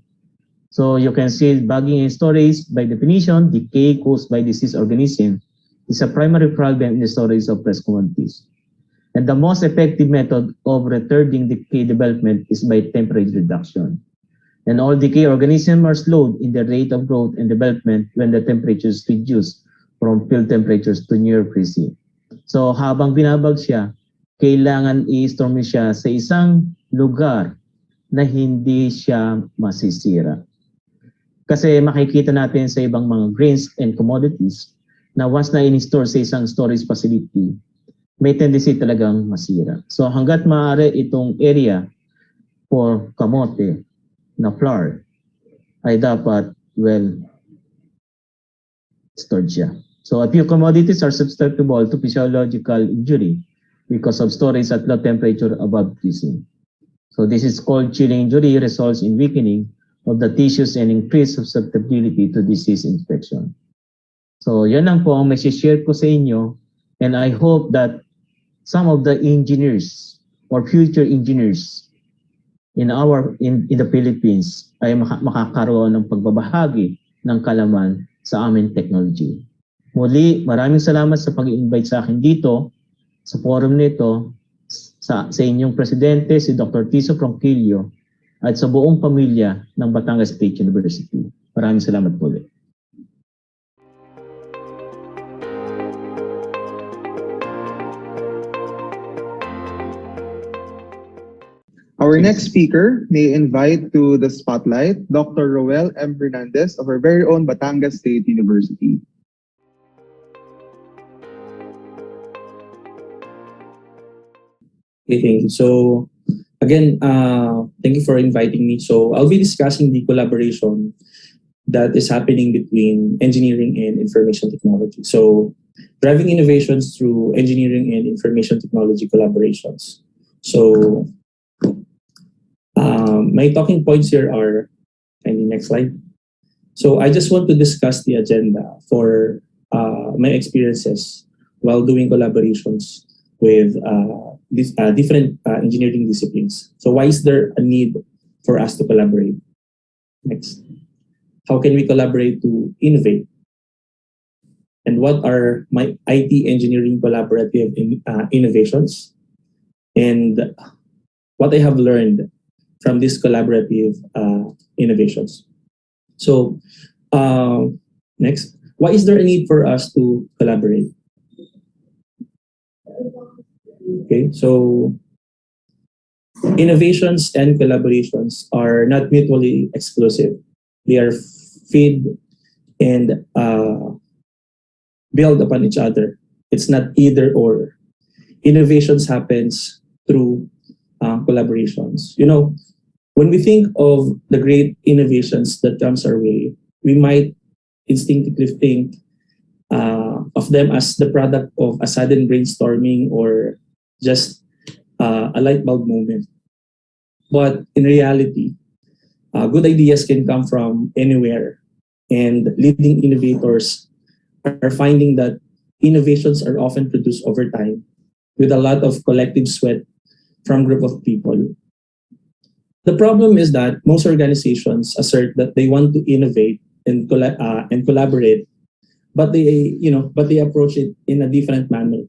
So, you can see bagging and storage by definition, decay caused by disease organism is a primary problem in the storage of fresh commodities. And the most effective method of retarding decay development is by temperature reduction. And all decay organisms are slowed in the rate of growth and development when the temperature is reduced from field temperatures to near freezing. So habang binabag siya, kailangan i-store mo siya sa isang lugar na hindi siya masisira. Kasi makikita natin sa ibang mga grains and commodities na once na in-store sa isang storage facility, may tendency talagang masira. So hanggat maaari itong area for kamote na flour ay dapat stored siya. So a few commodities are susceptible to physiological injury because of storage at low temperature above freezing. So this is called chilling injury, results in weakening of the tissues and increased susceptibility to disease infection. So yan lang po ang may share ko sa inyo, and I hope that some of the engineers or future engineers in the Philippines ay makakaroon ng pagbabahagi ng kalaman sa aming technology. Muli, maraming salamat sa pag-invite sa akin dito sa forum nito, sa inyong presidente si Dr. Tiso Ronquillo at sa buong pamilya ng Batangas State University. Maraming salamat po ulit. Our next speaker may invite to the spotlight Dr. Roel M. Hernandez of our very own Batangas State University. Okay, thank you. So, again, thank you for inviting me. So, I'll be discussing the collaboration that is happening between engineering and information technology. So, driving innovations through engineering and information technology collaborations. So, my talking points here are, next slide. So I just want to discuss the agenda for my experiences while doing collaborations with different engineering disciplines. So why is there a need for us to collaborate? Next. How can we collaborate to innovate? And what are my IT engineering collaborative innovations? And what I have learned from these collaborative innovations. So, next, why is there a need for us to collaborate? Okay, so innovations and collaborations are not mutually exclusive. They are feed and build upon each other. It's not either or. Innovations happens through collaborations. You know, when we think of the great innovations that comes our way, we might instinctively think of them as the product of a sudden brainstorming or just a light bulb moment. But in reality, good ideas can come from anywhere, and leading innovators are finding that innovations are often produced over time with a lot of collective sweat from a group of people. The problem is that most organizations assert that they want to innovate and collaborate, but they approach it in a different manner.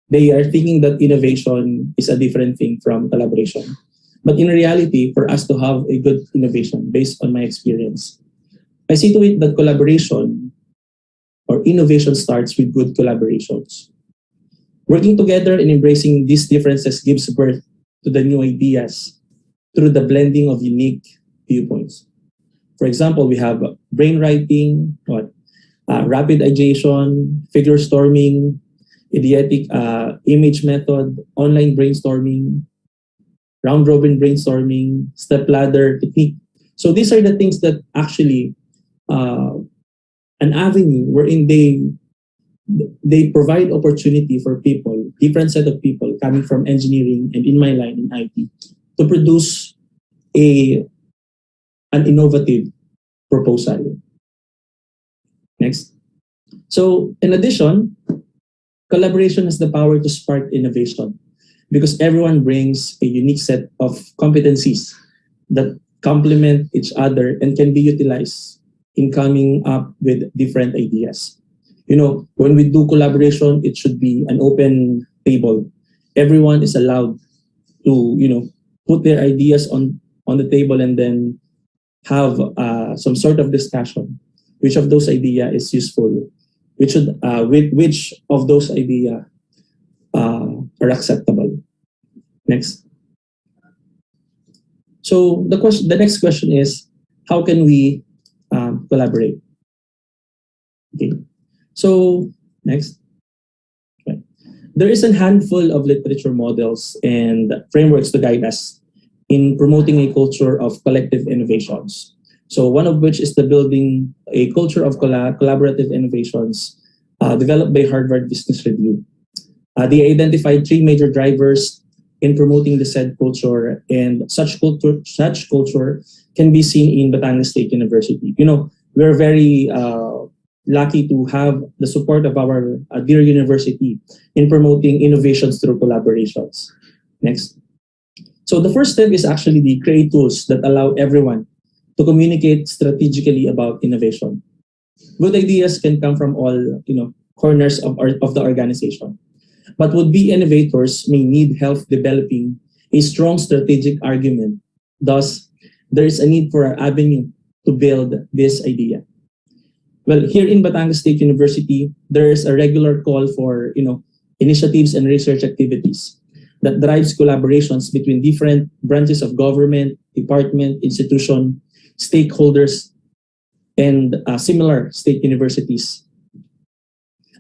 They are thinking that innovation is a different thing from collaboration. But in reality, for us to have a good innovation, based on my experience, I see to it that collaboration or innovation starts with good collaborations. Working together and embracing these differences gives birth to the new ideas through the blending of unique viewpoints. For example, we have brainwriting, rapid ideation, figure storming, idiotic image method, online brainstorming, round robin brainstorming, step ladder technique. So these are the things that actually an avenue wherein they provide opportunity for people, different set of people coming from engineering and in my line in IT, to produce an innovative proposal. Next. So in addition, collaboration has the power to spark innovation because everyone brings a unique set of competencies that complement each other and can be utilized in coming up with different ideas. You know, when we do collaboration, it should be an open table. Everyone is allowed to, put their ideas on the table and then have some sort of discussion. Which of those ideas is useful? Which of those ideas are acceptable? Next. So the next question is, how can we collaborate? Okay. So next. Okay. There is a handful of literature models and frameworks to guide us in promoting a culture of collective innovations. So one of which is the building a culture of collaborative innovations developed by Harvard Business Review. They identified three major drivers in promoting the said culture, and such culture can be seen in Batangas State University. You know, we're very lucky to have the support of our dear university in promoting innovations through collaborations. Next. So the first step is actually the create tools that allow everyone to communicate strategically about innovation. Good ideas can come from all corners of the organization, but would-be innovators may need help developing a strong strategic argument. Thus, there is a need for an avenue to build this idea. Well, here in Batangas State University, there is a regular call for initiatives and research activities that drives collaborations between different branches of government, department, institution, stakeholders, and similar state universities.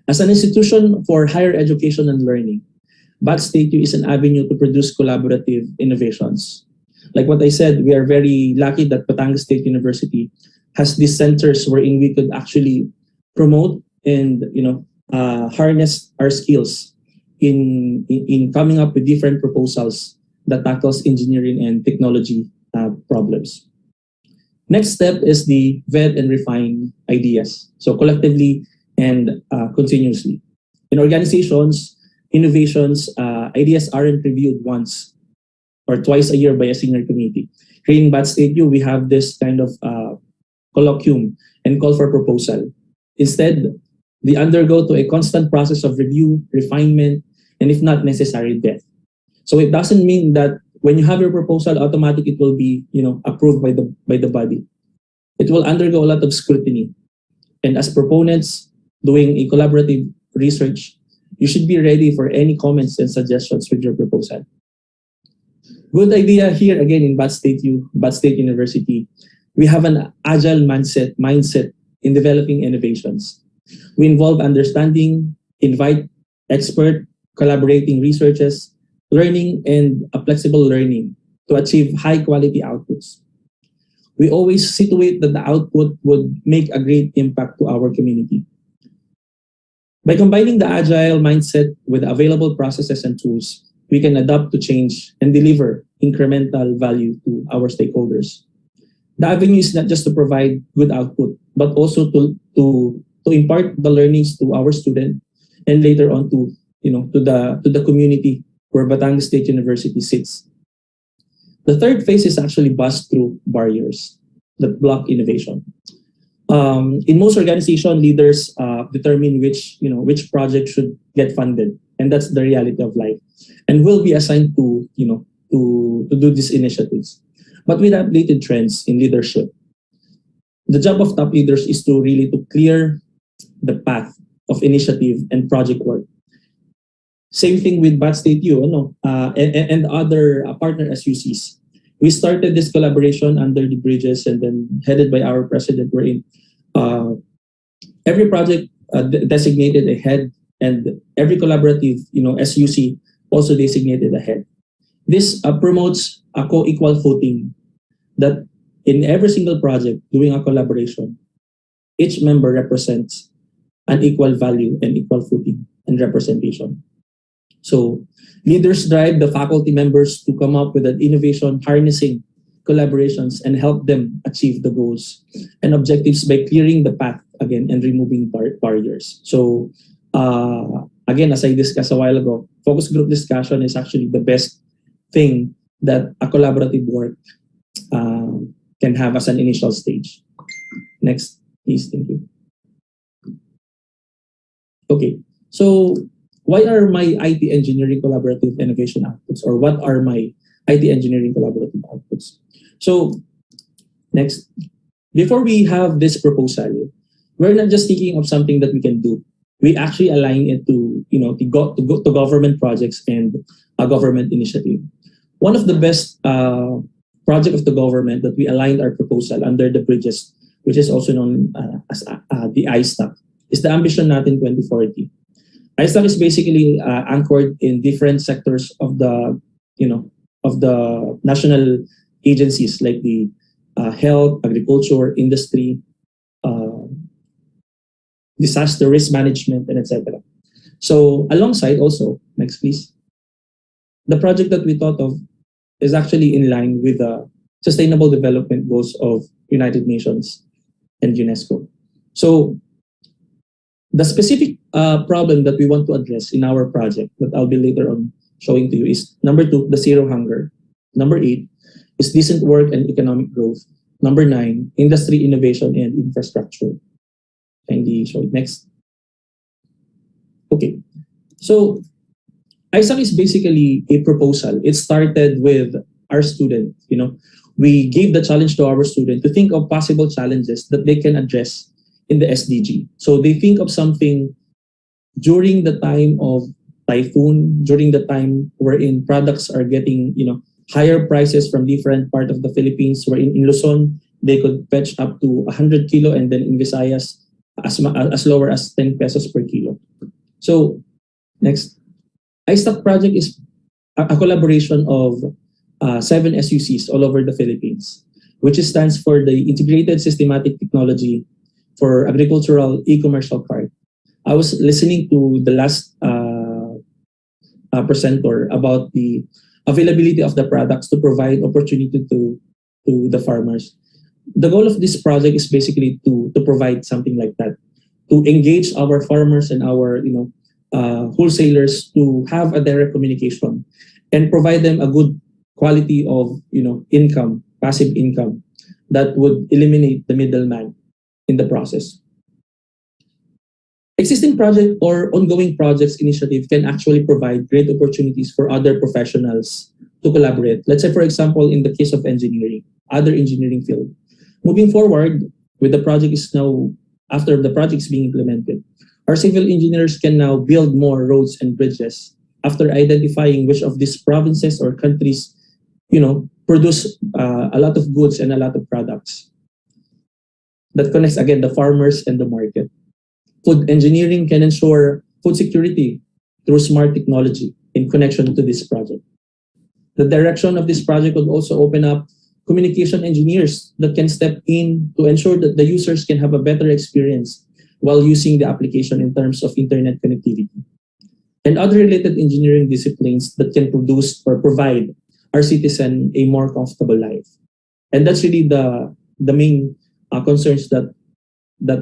As an institution for higher education and learning, BatStateU is an avenue to produce collaborative innovations. Like what I said, we are very lucky that Batangas State University has these centers wherein we could actually promote and harness our skills in coming up with different proposals that tackles engineering and technology problems. Next step is the vet and refine ideas. So collectively and continuously. In organizations, innovations, ideas aren't reviewed once or twice a year by a senior committee. Here in BatStateU, we have this kind of colloquium and call for proposal. Instead, they undergo to a constant process of review, refinement, and if not necessary, death. So it doesn't mean that when you have your proposal, automatically it will be approved by the body. It will undergo a lot of scrutiny. And as proponents doing a collaborative research, you should be ready for any comments and suggestions with your proposal. Good idea here again in BatStateU, BatState University. We have an agile mindset in developing innovations. We involve understanding, invite expert, collaborating researchers, learning, and a flexible learning to achieve high quality outputs. We always situate that the output would make a great impact to our community. By combining the agile mindset with available processes and tools, we can adapt to change and deliver incremental value to our stakeholders. The avenue is not just to provide good output, but also to impart the learnings to our student and later on to the community where Batangas State University sits. The third phase is actually bust through barriers that block innovation. In most organizations, leaders determine which project should get funded, and that's the reality of life, and will be assigned to do these initiatives. But with updated trends in leadership, the job of top leaders is to really clear the path of initiative and project work. Same thing with BatStateU, and other partner SUCs. We started this collaboration under the bridges and then headed by our president. Wherein every project designated a head, and every collaborative, SUC also designated a head. This promotes a co-equal footing, that in every single project doing a collaboration, each member represents an equal value and equal footing and representation. So leaders drive the faculty members to come up with an innovation harnessing collaborations and help them achieve the goals and objectives by clearing the path again and removing barriers. So again, as I discussed a while ago, focus group discussion is actually the best thing that a collaborative work can have as an initial stage. Next, please. Thank you. Okay, so why are my IT engineering collaborative innovation outputs, or what are my IT engineering collaborative outputs? So next, before we have this proposal, we're not just thinking of something that we can do. We actually align it to to government projects and a government initiative. One of the best project of the government that we aligned our proposal under the bridges, which is also known as the ISTAC, is the Ambition Natin 2040. ISTAC is basically anchored in different sectors of the national agencies like the health, agriculture, industry, disaster risk management, and etc. So alongside also, next please, the project that we thought of is actually in line with the Sustainable Development Goals of United Nations and UNESCO. So the specific problem that we want to address in our project that I'll be later on showing to you is number 2, the zero hunger. Number 8 is decent work and economic growth. Number 9, industry innovation and infrastructure. Kindly show it next. Okay, so ISAC is basically a proposal. It started with our student. We gave the challenge to our student to think of possible challenges that they can address in the SDG. So they think of something during the time of typhoon, during the time wherein products are getting higher prices from different part of the Philippines. Where in Luzon they could fetch up to 100 kilo, and then in Visayas as lower as 10 pesos per kilo. So next, ISTAC project is a collaboration of 7 SUCs all over the Philippines, which stands for the Integrated Systematic Technology for Agricultural E-Commercial Card. I was listening to the last presenter about the availability of the products to provide opportunity to the farmers. The goal of this project is basically to provide something like that, to engage our farmers and our wholesalers to have a direct communication and provide them a good quality of income, passive income, that would eliminate the middleman in the process. Existing project or ongoing projects initiative can actually provide great opportunities for other professionals to collaborate. Let's say, for example, in the case of engineering, other engineering field. Moving forward, with the project is now, after the project is being implemented, our civil engineers can now build more roads and bridges after identifying which of these provinces or countries, produce a lot of goods and a lot of products. That connects again the farmers and the market. Food engineering can ensure food security through smart technology in connection to this project. The direction of this project would also open up communication engineers that can step in to ensure that the users can have a better experience while using the application in terms of internet connectivity. And other related engineering disciplines that can produce or provide our citizen a more comfortable life. And that's really the main concerns that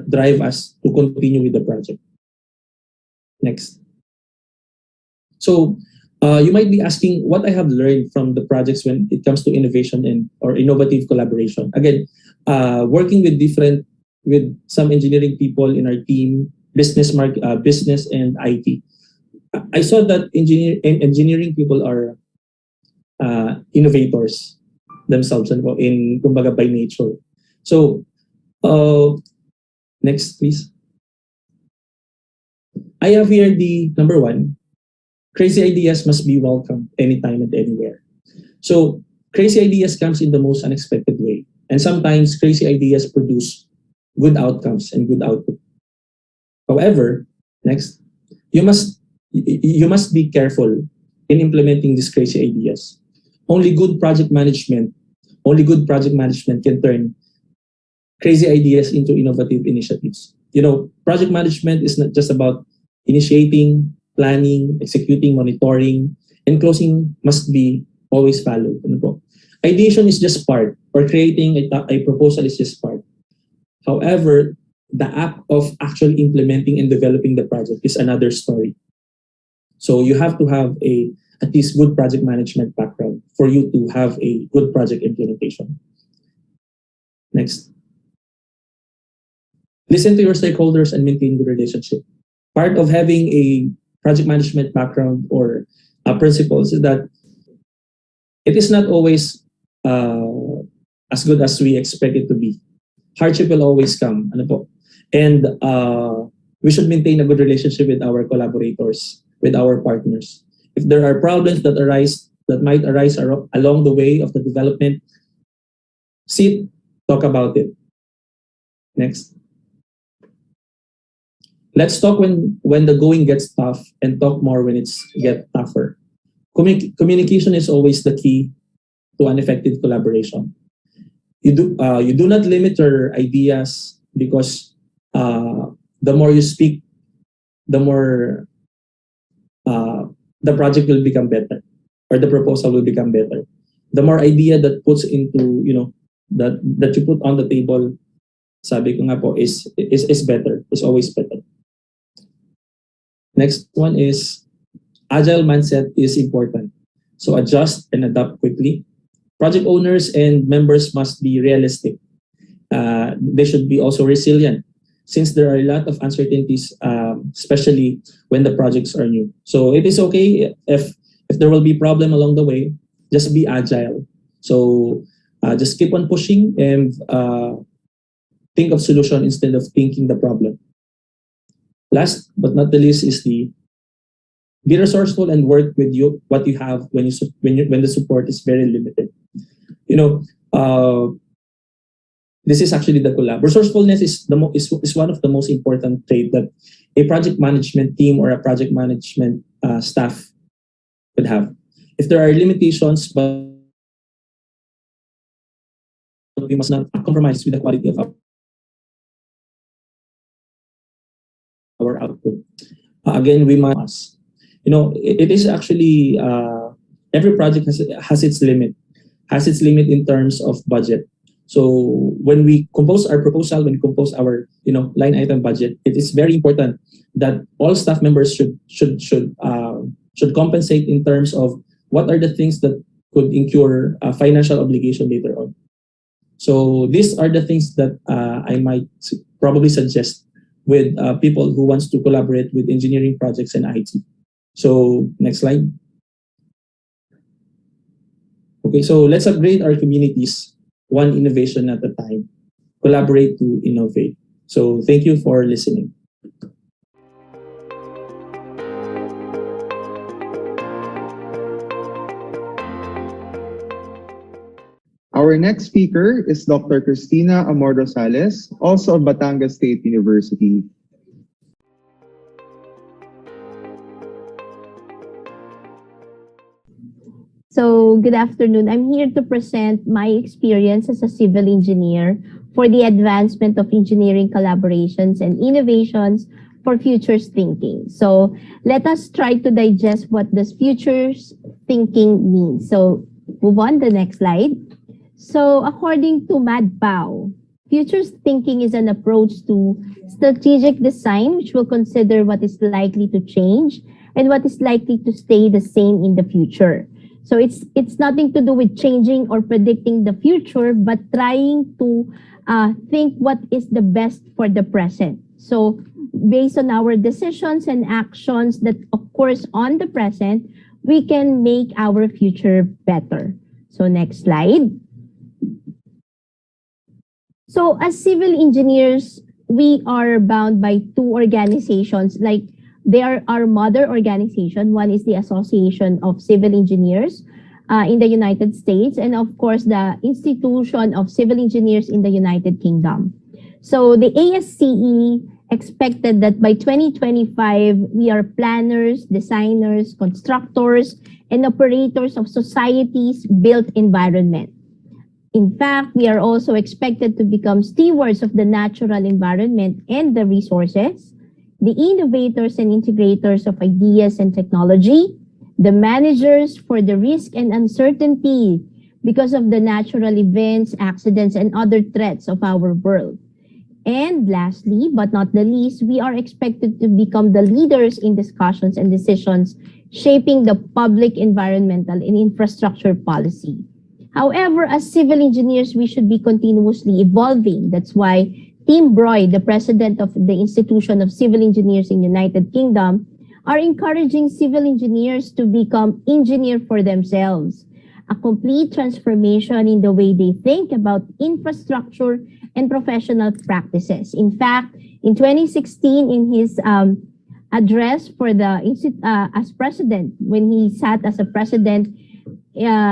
drive us to continue with the project. Next. So you might be asking what I have learned from the projects when it comes to innovation or innovative collaboration. Again, working with some engineering people in our team, business and IT. I saw that engineering people are innovators themselves in kumbaga by nature. So next please. I have here the number 1, crazy ideas must be welcome anytime and anywhere. So crazy ideas comes in the most unexpected way. And sometimes crazy ideas produce good outcomes and good output. However, next, you must be careful in implementing these crazy ideas. Only good project management can turn crazy ideas into innovative initiatives. Project management is not just about initiating, planning, executing, monitoring, and closing must be always followed. Ideation is just part, or creating a proposal is just part. However, the act of actually implementing and developing the project is another story. So you have to have at least good project management background for you to have a good project implementation. Next. Listen to your stakeholders and maintain good relationship. Part of having a project management background or principles is that it is not always as good as we expect it to be. Hardship will always come. And we should maintain a good relationship with our collaborators, with our partners. If there are problems that might arise along the way of the development, talk about it. Next. Let's talk when the going gets tough and talk more when it's get tougher. Communication is always the key to an effective collaboration. You do not limit your ideas because the more you speak, the more the project will become better, or the proposal will become better. The more idea that puts into that you put on the table, sabi ko nga po, is better. Is always better. Next one is agile mindset is important. So adjust and adapt quickly. Project owners and members must be realistic. They should be also resilient, since there are a lot of uncertainties, especially when the projects are new. So it is okay if there will be problem along the way, just be agile. So just keep on pushing and think of solution instead of thinking the problem. Last but not the least is be resourceful and work with what you have when the support is very limited. This is actually the collab. Resourcefulness is one of the most important traits that a project management team or a project management staff would have. If there are limitations, but we must not compromise with the quality of our output. Again, we must. It is actually every project has its limit. Has its limit in terms of budget. So when we compose our proposal, when we compose our line item budget, it is very important that all staff members should compensate in terms of what are the things that could incur financial obligation later on. So these are the things that I might probably suggest with people who wants to collaborate with engineering projects and IT. So next slide. Okay, so let's upgrade our communities one innovation at a time. Collaborate to innovate. So thank you for listening. Our next speaker is Dr. Cristina Amor Rosales, also of Batangas State University. So, good afternoon. I'm here to present my experience as a civil engineer for the advancement of engineering collaborations and innovations for futures thinking. So, let us try to digest what this futures thinking means. So, move on the next slide. So, according to MadPow, futures thinking is an approach to strategic design which will consider what is likely to change and what is likely to stay the same in the future. So it's nothing to do with changing or predicting the future, but trying to think what is the best for the present. So based on our decisions and actions that occurs on the present, we can make our future better. So next slide. So as civil engineers, we are bound by two organizations, like They are our mother organization. One is the Association of Civil Engineers in the United States, and of course, the Institution of Civil Engineers in the United Kingdom. So the ASCE expected that by 2025, we are planners, designers, constructors, and operators of society's built environment. In fact, we are also expected to become stewards of the natural environment and the resources, the innovators and integrators of ideas and technology, the managers for the risk and uncertainty because of the natural events, accidents, and other threats of our world. And lastly, but not the least, we are expected to become the leaders in discussions and decisions shaping the public, environmental, and infrastructure policy. However, as civil engineers, we should be continuously evolving. That's why Tim Broy, the president of the Institution of Civil Engineers in the United Kingdom, are encouraging civil engineers to become engineer for themselves. A complete transformation in the way they think about infrastructure and professional practices. In fact, in 2016, in his address for the as president, when he sat as a president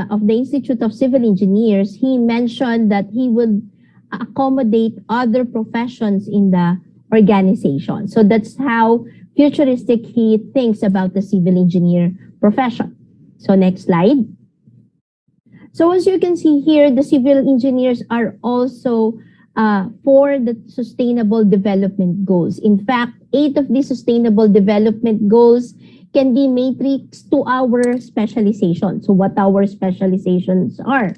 of the Institute of Civil Engineers, he mentioned that he would accommodate other professions in the organization. So that's how futuristic he thinks about the civil engineer profession. So next slide. So as you can see here, the civil engineers are also for the sustainable development goals. In fact, 8 of the sustainable development goals can be matrixed to our specialization. So what our specializations are.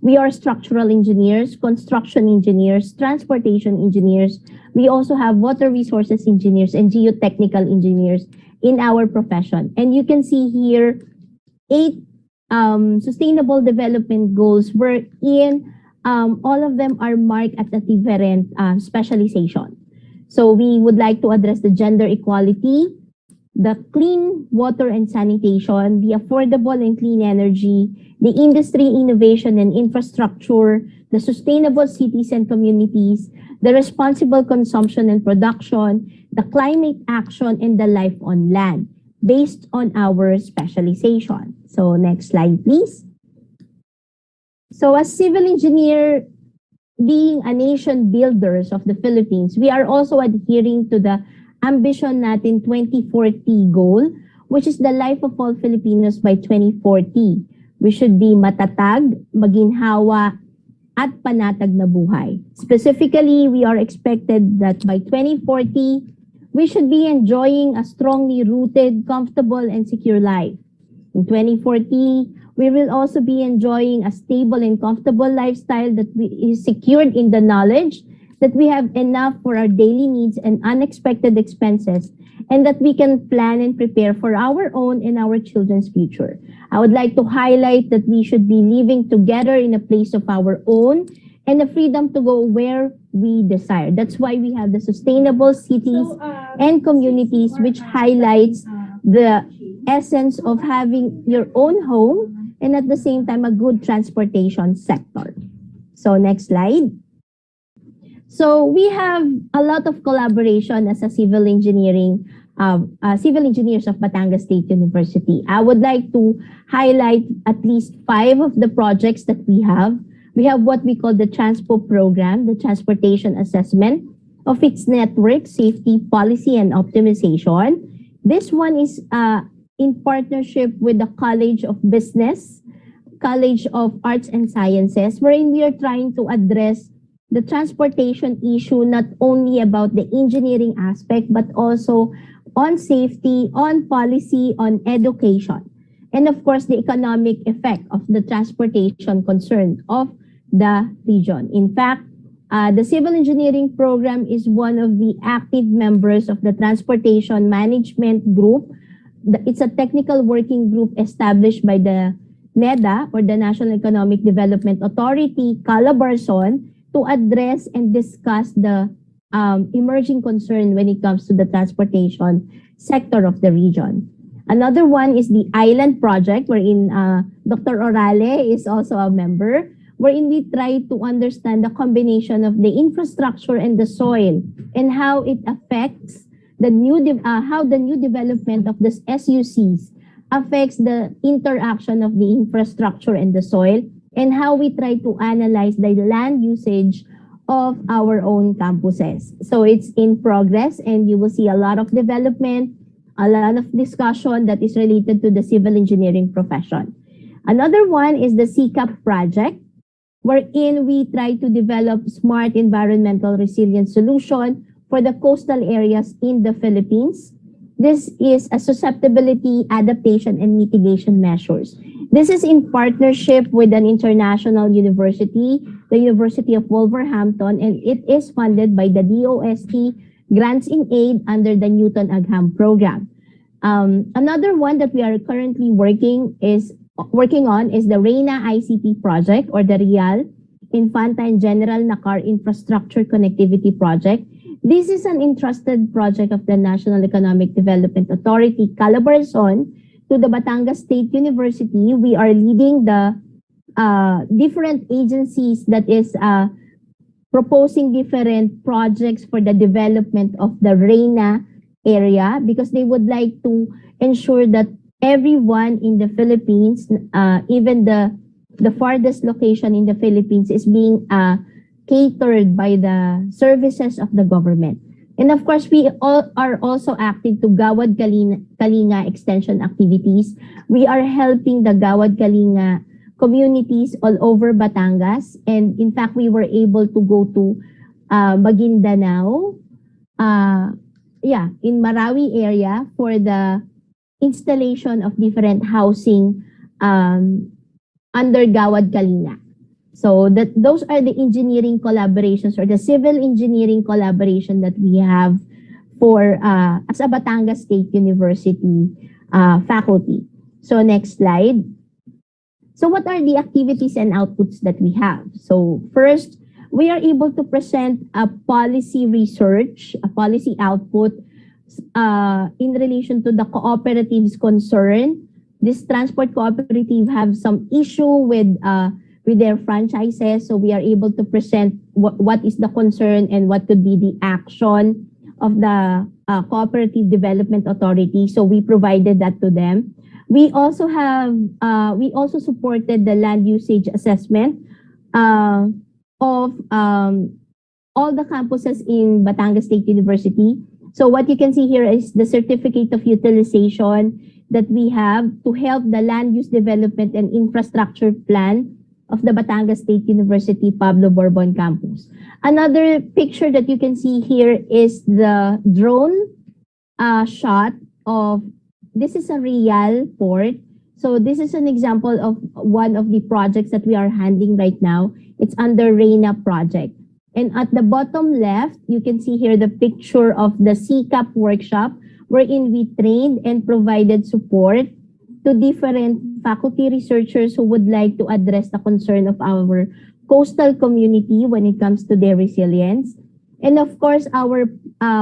We are structural engineers, construction engineers, transportation engineers. We also have water resources engineers and geotechnical engineers in our profession. And you can see here 8 sustainable development goals wherein all of them are marked at a different specialization. So we would like to address the gender equality, the clean water and sanitation, the affordable and clean energy, the industry, innovation and infrastructure, the sustainable cities and communities, the responsible consumption and production, the climate action, and the life on land, based on our specialization. So next slide, please. So as civil engineer, being a nation builders of the Philippines, we are also adhering to the ambition natin 2040 goal, which is the life of all Filipinos by 2040. We should be matatag, maginhawa, at panatag na buhay. Specifically, we are expected that by 2040, we should be enjoying a strongly rooted, comfortable, and secure life. In 2040, we will also be enjoying a stable and comfortable lifestyle that is secured in the knowledge that we have enough for our daily needs and unexpected expenses, and that we can plan and prepare for our own and our children's future. I would like to highlight that we should be living together in a place of our own and the freedom to go where we desire. That's why we have the sustainable cities and communities, which highlights the essence of having your own home and at the same time a good transportation sector. So next slide. So we have a lot of collaboration as a civil engineers of Batangas State University. I would like to highlight at least 5 of the projects that we have. We have what we call the Transpo program, the transportation assessment of its network, safety, policy, and optimization. This one is in partnership with the College of Business, College of Arts and Sciences, wherein we are trying to address the transportation issue, not only about the engineering aspect, but also on safety, on policy, on education, and of course, the economic effect of the transportation concern of the region. In fact, the civil engineering program is one of the active members of the Transportation Management Group. It's a technical working group established by the NEDA, or the National Economic Development Authority, CALABARZON, to address and discuss the emerging concern when it comes to the transportation sector of the region. Another one is the Island Project, wherein Dr. Orale is also a member, wherein we try to understand the combination of the infrastructure and the soil and how it affects how the new development of the SUCs affects the interaction of the infrastructure and the soil, and how we try to analyze the land usage of our own campuses. So it's in progress, and you will see a lot of development, a lot of discussion that is related to the civil engineering profession. Another one is the CCAP project, wherein we try to develop smart environmental resilience solution for the coastal areas in the Philippines. This is a susceptibility, adaptation, and mitigation measures. This is in partnership with an international university, the University of Wolverhampton, and it is funded by the DOST Grants in Aid under the Newton-Agham program. Another one that we are currently working on is the REINA ICT project, or the Real Infanta and General Nakar Infrastructure Connectivity Project. This is an entrusted project of the National Economic Development Authority, CALABARZON, to the Batangas State University. We are leading the different agencies that is proposing different projects for the development of the REINA area, because they would like to ensure that everyone in the Philippines, even the farthest location in the Philippines, is being catered by the services of the government. And of course, we all are also active to Gawad Kalinga extension activities. We are helping the Gawad Kalinga communities all over Batangas. And in fact, we were able to go to Maguindanao, in Marawi area for the installation of different housing under Gawad Kalinga. So those are the engineering collaborations, or the civil engineering collaboration that we have for as a Batangas State University faculty. So next slide. So what are the activities and outputs that we have? So first, we are able to present a policy research, a policy output in relation to the cooperatives concern. This transport cooperative have some issue with their franchises, so we are able to present what is the concern and what could be the action of the Cooperative Development Authority. So we provided that to them. We also supported the land usage assessment of all the campuses in Batangas State University. So what you can see here is the certificate of utilization that we have to help the land use development and infrastructure plan of the Batangas State University Pablo Borbon campus. Another picture that you can see here is the drone shot of, this is a Real port. So this is an example of one of the projects that we are handling right now. It's under REINA project. And at the bottom left, you can see here the picture of the CCAP workshop, wherein we trained and provided support to different faculty researchers who would like to address the concern of our coastal community when it comes to their resilience. And of course, our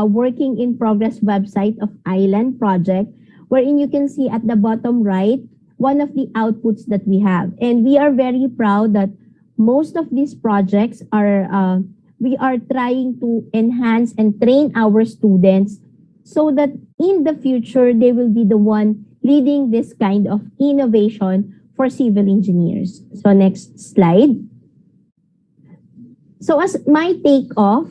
working in progress website of Island Project, wherein you can see at the bottom right, one of the outputs that we have. And we are very proud that most of these projects are, we are trying to enhance and train our students so that in the future, they will be the one leading this kind of innovation for civil engineers. So next slide. So as my takeoff,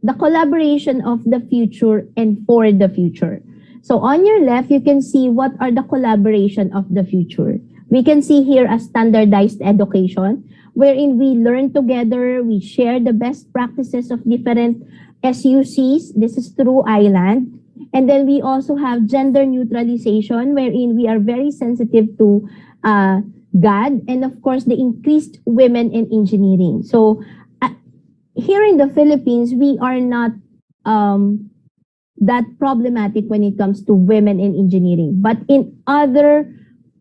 the collaboration of the future and for the future. So on your left, you can see what are the collaboration of the future. We can see here a standardized education, wherein we learn together, we share the best practices of different SUCs. This is through Island. And then we also have gender neutralization, wherein we are very sensitive to God, and of course, the increased women in engineering. So here in the Philippines, we are not that problematic when it comes to women in engineering. But in other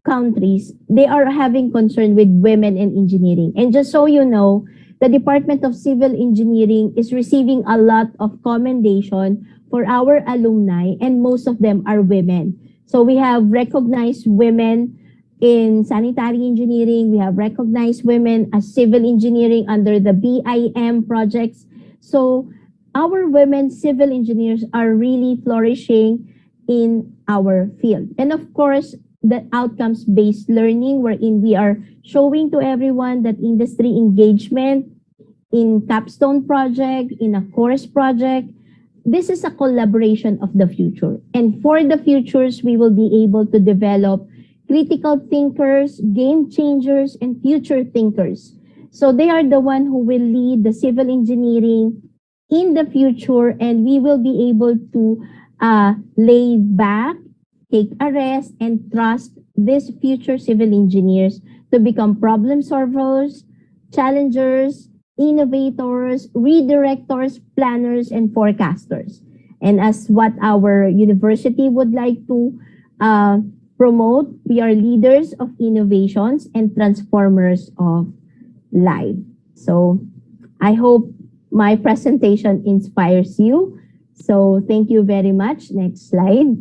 countries, they are having concern with women in engineering. And just so you know, the Department of Civil Engineering is receiving a lot of commendation for our alumni, and most of them are women. So we have recognized women in sanitary engineering. We have recognized women as civil engineering under the BIM projects. So our women civil engineers are really flourishing in our field. And of course, the outcomes-based learning wherein we are showing to everyone that industry engagement in capstone project, in a course project, this is a collaboration of the future. And for the futures, we will be able to develop critical thinkers, game changers, and future thinkers. So they are the one who will lead the civil engineering in the future, and we will be able to lay back, take a rest, and trust these future civil engineers to become problem solvers, challengers, innovators, redirectors, planners, and forecasters. And as what our university would like to promote, we are leaders of innovations and transformers of life. So I hope my presentation inspires you. So thank you very much. Next slide.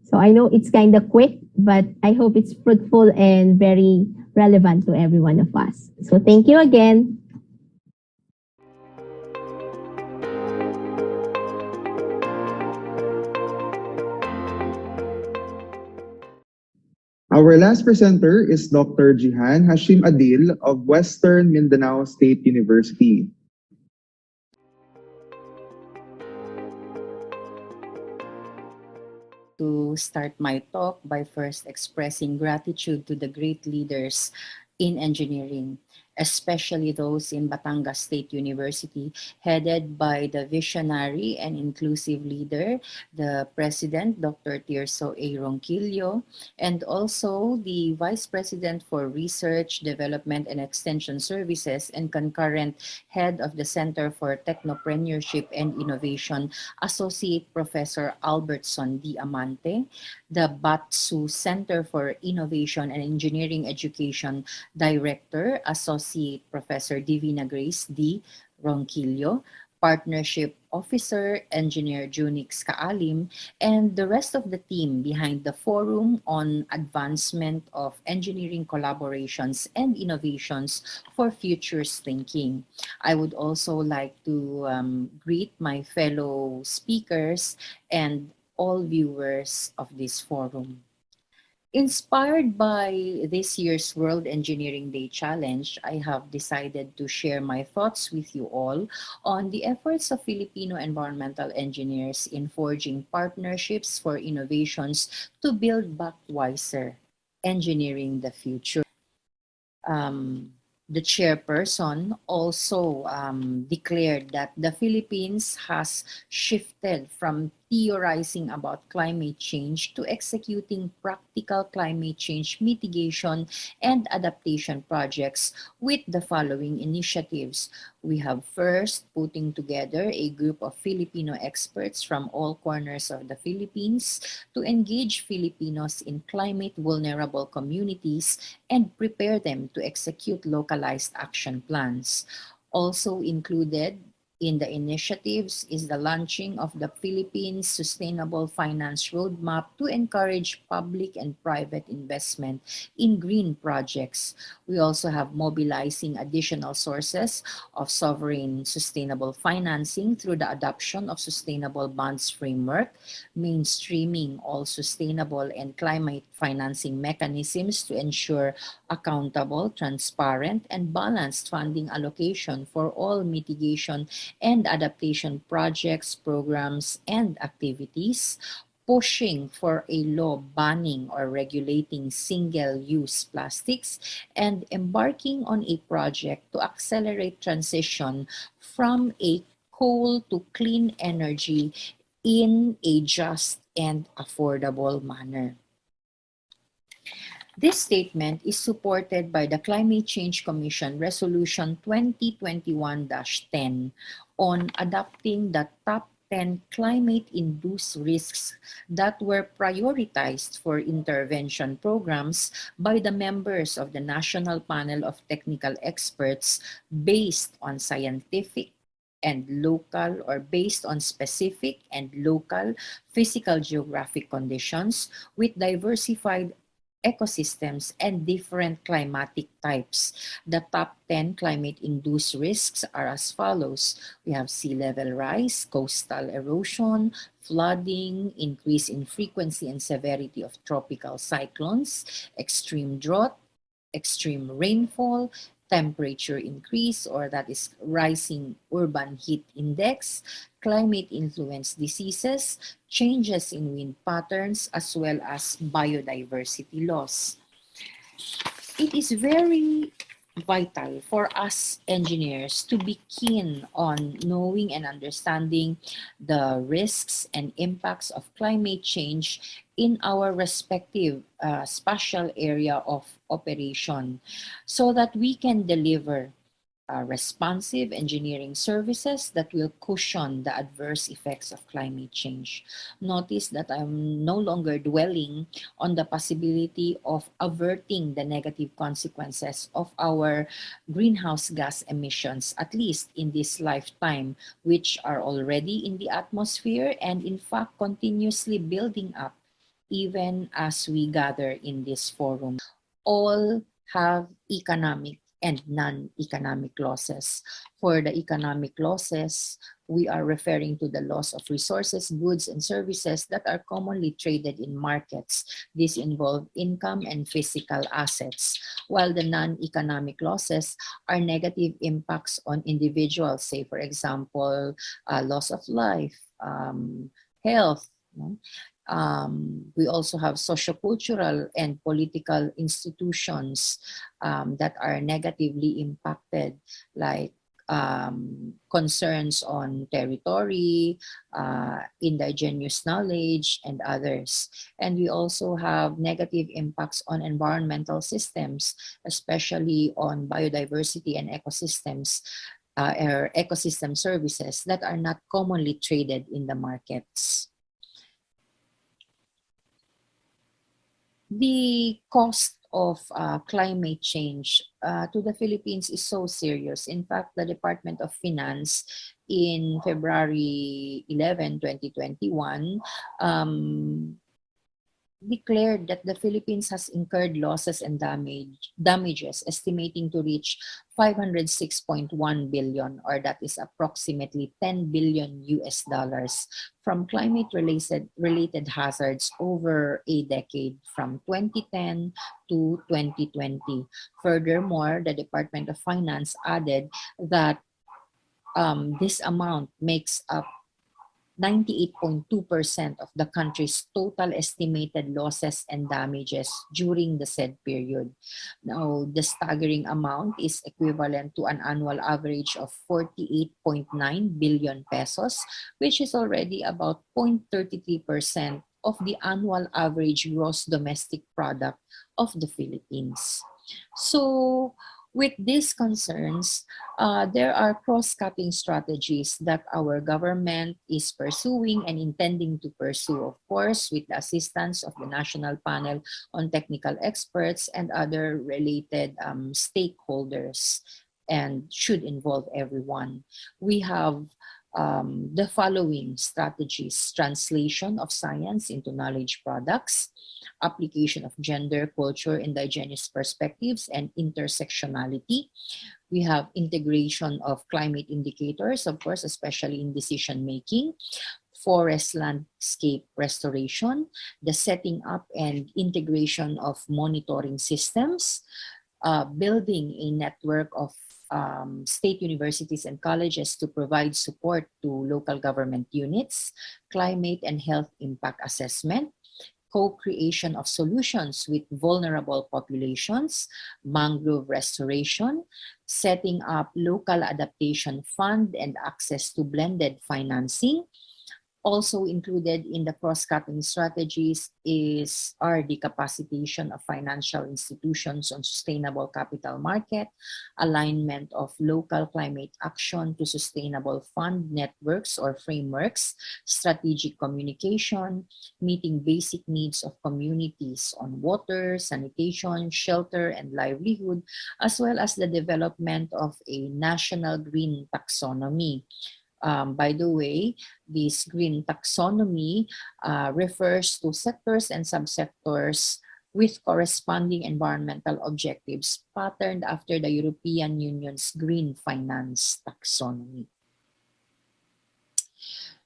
So I know it's kind of quick, but I hope it's fruitful and very relevant to every one of us. So thank you again. Our last presenter is Dr. Jihan Hashim Adil of Western Mindanao State University. To start my talk by first expressing gratitude to the great leaders in engineering, especially those in Batangas State University, headed by the visionary and inclusive leader, the President, Dr. Tirso A. Ronquillo, and also the Vice President for Research, Development, and Extension Services and concurrent Head of the Center for Technopreneurship and Innovation, Associate Professor Albertson D. Amante, the BatStateU Center for Innovation and Engineering Education Director, Associate Professor Divina Grace D. Ronquillo, Partnership Officer, Engineer Junix Kaalim, and the rest of the team behind the Forum on Advancement of Engineering Collaborations and Innovations for Futures Thinking. I would also like to greet my fellow speakers and all viewers of this forum. Inspired by this year's World Engineering Day Challenge, I have decided to share my thoughts with you all on the efforts of Filipino environmental engineers in forging partnerships for innovations to build back wiser, engineering the future. The chairperson also declared that the Philippines has shifted from theorizing about climate change to executing practical climate change mitigation and adaptation projects with the following initiatives. We have first putting together a group of Filipino experts from all corners of the Philippines to engage Filipinos in climate vulnerable communities and prepare them to execute localized action plans. Also included in the initiatives is the launching of the Philippines Sustainable Finance Roadmap to encourage public and private investment in green projects. We also have mobilizing additional sources of sovereign sustainable financing through the adoption of Sustainable Bonds Framework, mainstreaming all sustainable and climate financing mechanisms to ensure accountable, transparent, and balanced funding allocation for all mitigation and adaptation projects, programs, and activities, pushing for a law banning or regulating single-use plastics, and embarking on a project to accelerate transition from a coal to clean energy in a just and affordable manner. This statement is supported by the Climate Change Commission Resolution 2021-10 on adopting the top 10 climate-induced risks that were prioritized for intervention programs by the members of the National Panel of Technical Experts based on scientific and local or based on specific and local physical geographic conditions with diversified ecosystems, and different climatic types. The top 10 climate-induced risks are as follows. We have sea level rise, coastal erosion, flooding, increase in frequency and severity of tropical cyclones, extreme drought, extreme rainfall, temperature increase, or that is rising urban heat index, climate influenced diseases, changes in wind patterns, as well as biodiversity loss. It is very vital for us engineers to be keen on knowing and understanding the risks and impacts of climate change in our respective spatial area of operation so that we can deliver responsive engineering services that will cushion the adverse effects of climate change. Notice that I'm no longer dwelling on the possibility of averting the negative consequences of our greenhouse gas emissions, at least in this lifetime, which are already in the atmosphere and in fact continuously building up even as we gather in this forum. All have economic and non-economic losses. For the economic losses, we are referring to the loss of resources, goods, and services that are commonly traded in markets. These involve income and physical assets, while the non-economic losses are negative impacts on individuals, say, for example, loss of life, health. We also have sociocultural and political institutions that are negatively impacted, like concerns on territory, indigenous knowledge, and others. And we also have negative impacts on environmental systems, especially on biodiversity and ecosystems, or ecosystem services that are not commonly traded in the markets. The cost of climate change to the Philippines is so serious. In fact, the Department of Finance in February 11, 2021, declared that the Philippines has incurred losses and damages estimating to reach 506.1 billion, or that is approximately 10 billion US dollars from climate related hazards over a decade from 2010 to 2020. Furthermore, the Department of Finance added that this amount makes up 98.2% of the country's total estimated losses and damages during the said period. Now, the staggering amount is equivalent to an annual average of 48.9 billion pesos, which is already about 0.33% of the annual average gross domestic product of the Philippines. So, with these concerns, there are cross-cutting strategies that our government is pursuing and intending to pursue, of course, with the assistance of the National Panel on Technical Experts and other related stakeholders, and should involve everyone. We have the following strategies: translation of science into knowledge products, application of gender, culture, indigenous perspectives, and intersectionality. We have integration of climate indicators, of course, especially in decision making, forest landscape restoration, the setting up and integration of monitoring systems, building a network of state universities and colleges to provide support to local government units, climate and health impact assessment, co-creation of solutions with vulnerable populations, mangrove restoration, setting up local adaptation fund and access to blended financing. Also included in the cross-cutting strategies are the capacitation of financial institutions on sustainable capital market, alignment of local climate action to sustainable fund networks or frameworks, strategic communication, meeting basic needs of communities on water, sanitation, shelter, and livelihood, as well as the development of a national green taxonomy. By the way, this green taxonomy refers to sectors and subsectors with corresponding environmental objectives patterned after the European Union's Green Finance Taxonomy.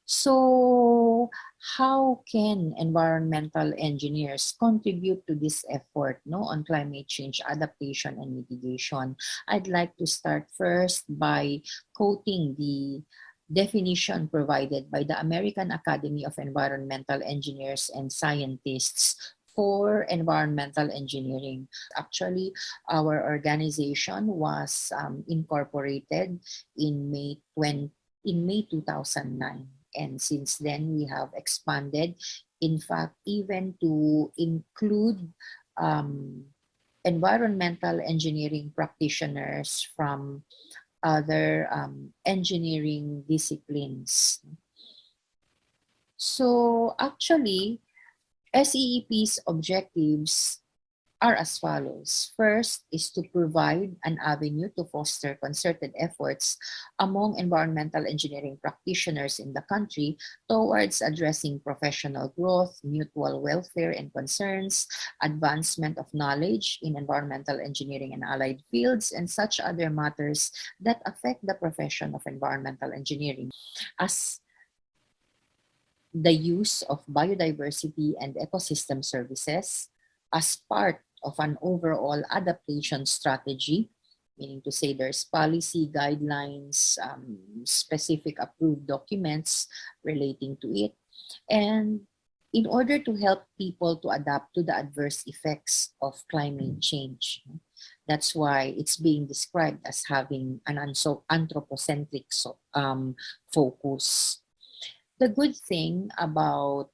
So, how can environmental engineers contribute to this effort on climate change adaptation and mitigation? I'd like to start first by quoting the definition provided by the American Academy of Environmental Engineers and Scientists for environmental engineering. Actually, our organization was incorporated in May 2009. And since then, we have expanded, in fact, even to include environmental engineering practitioners from other engineering disciplines. So actually, SEEP's objectives are as follows. First is to provide an avenue to foster concerted efforts among environmental engineering practitioners in the country towards addressing professional growth, mutual welfare and concerns, advancement of knowledge in environmental engineering and allied fields, and such other matters that affect the profession of environmental engineering, as the use of biodiversity and ecosystem services as part of an overall adaptation strategy, meaning to say there's policy, guidelines, specific approved documents relating to it, and in order to help people to adapt to the adverse effects of climate change. That's why it's being described as having an anthropocentric focus. The good thing about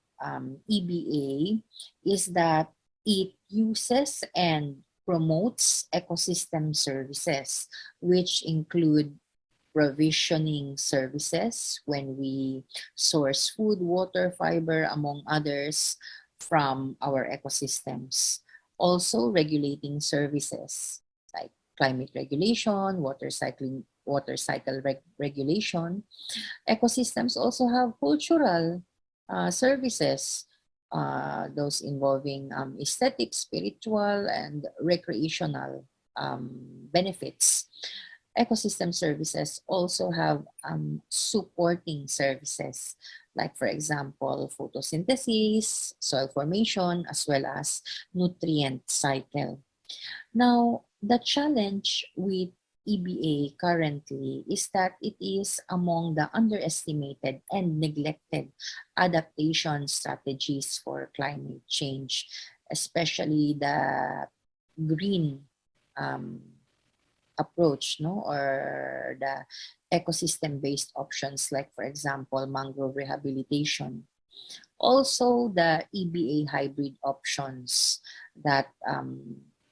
EBA is that it uses and promotes ecosystem services, which include provisioning services when we source food, water, fiber, among others, from our ecosystems. Also, regulating services like climate regulation, water cycle regulation. Ecosystems also have cultural services, those involving aesthetic, spiritual, and recreational benefits. Ecosystem services also have supporting services, like, for example, photosynthesis, soil formation, as well as nutrient cycle. Now, the challenge with EBA currently is that it is among the underestimated and neglected adaptation strategies for climate change, especially the green approach, or the ecosystem-based options, like, for example, mangrove rehabilitation. Also, the EBA hybrid options that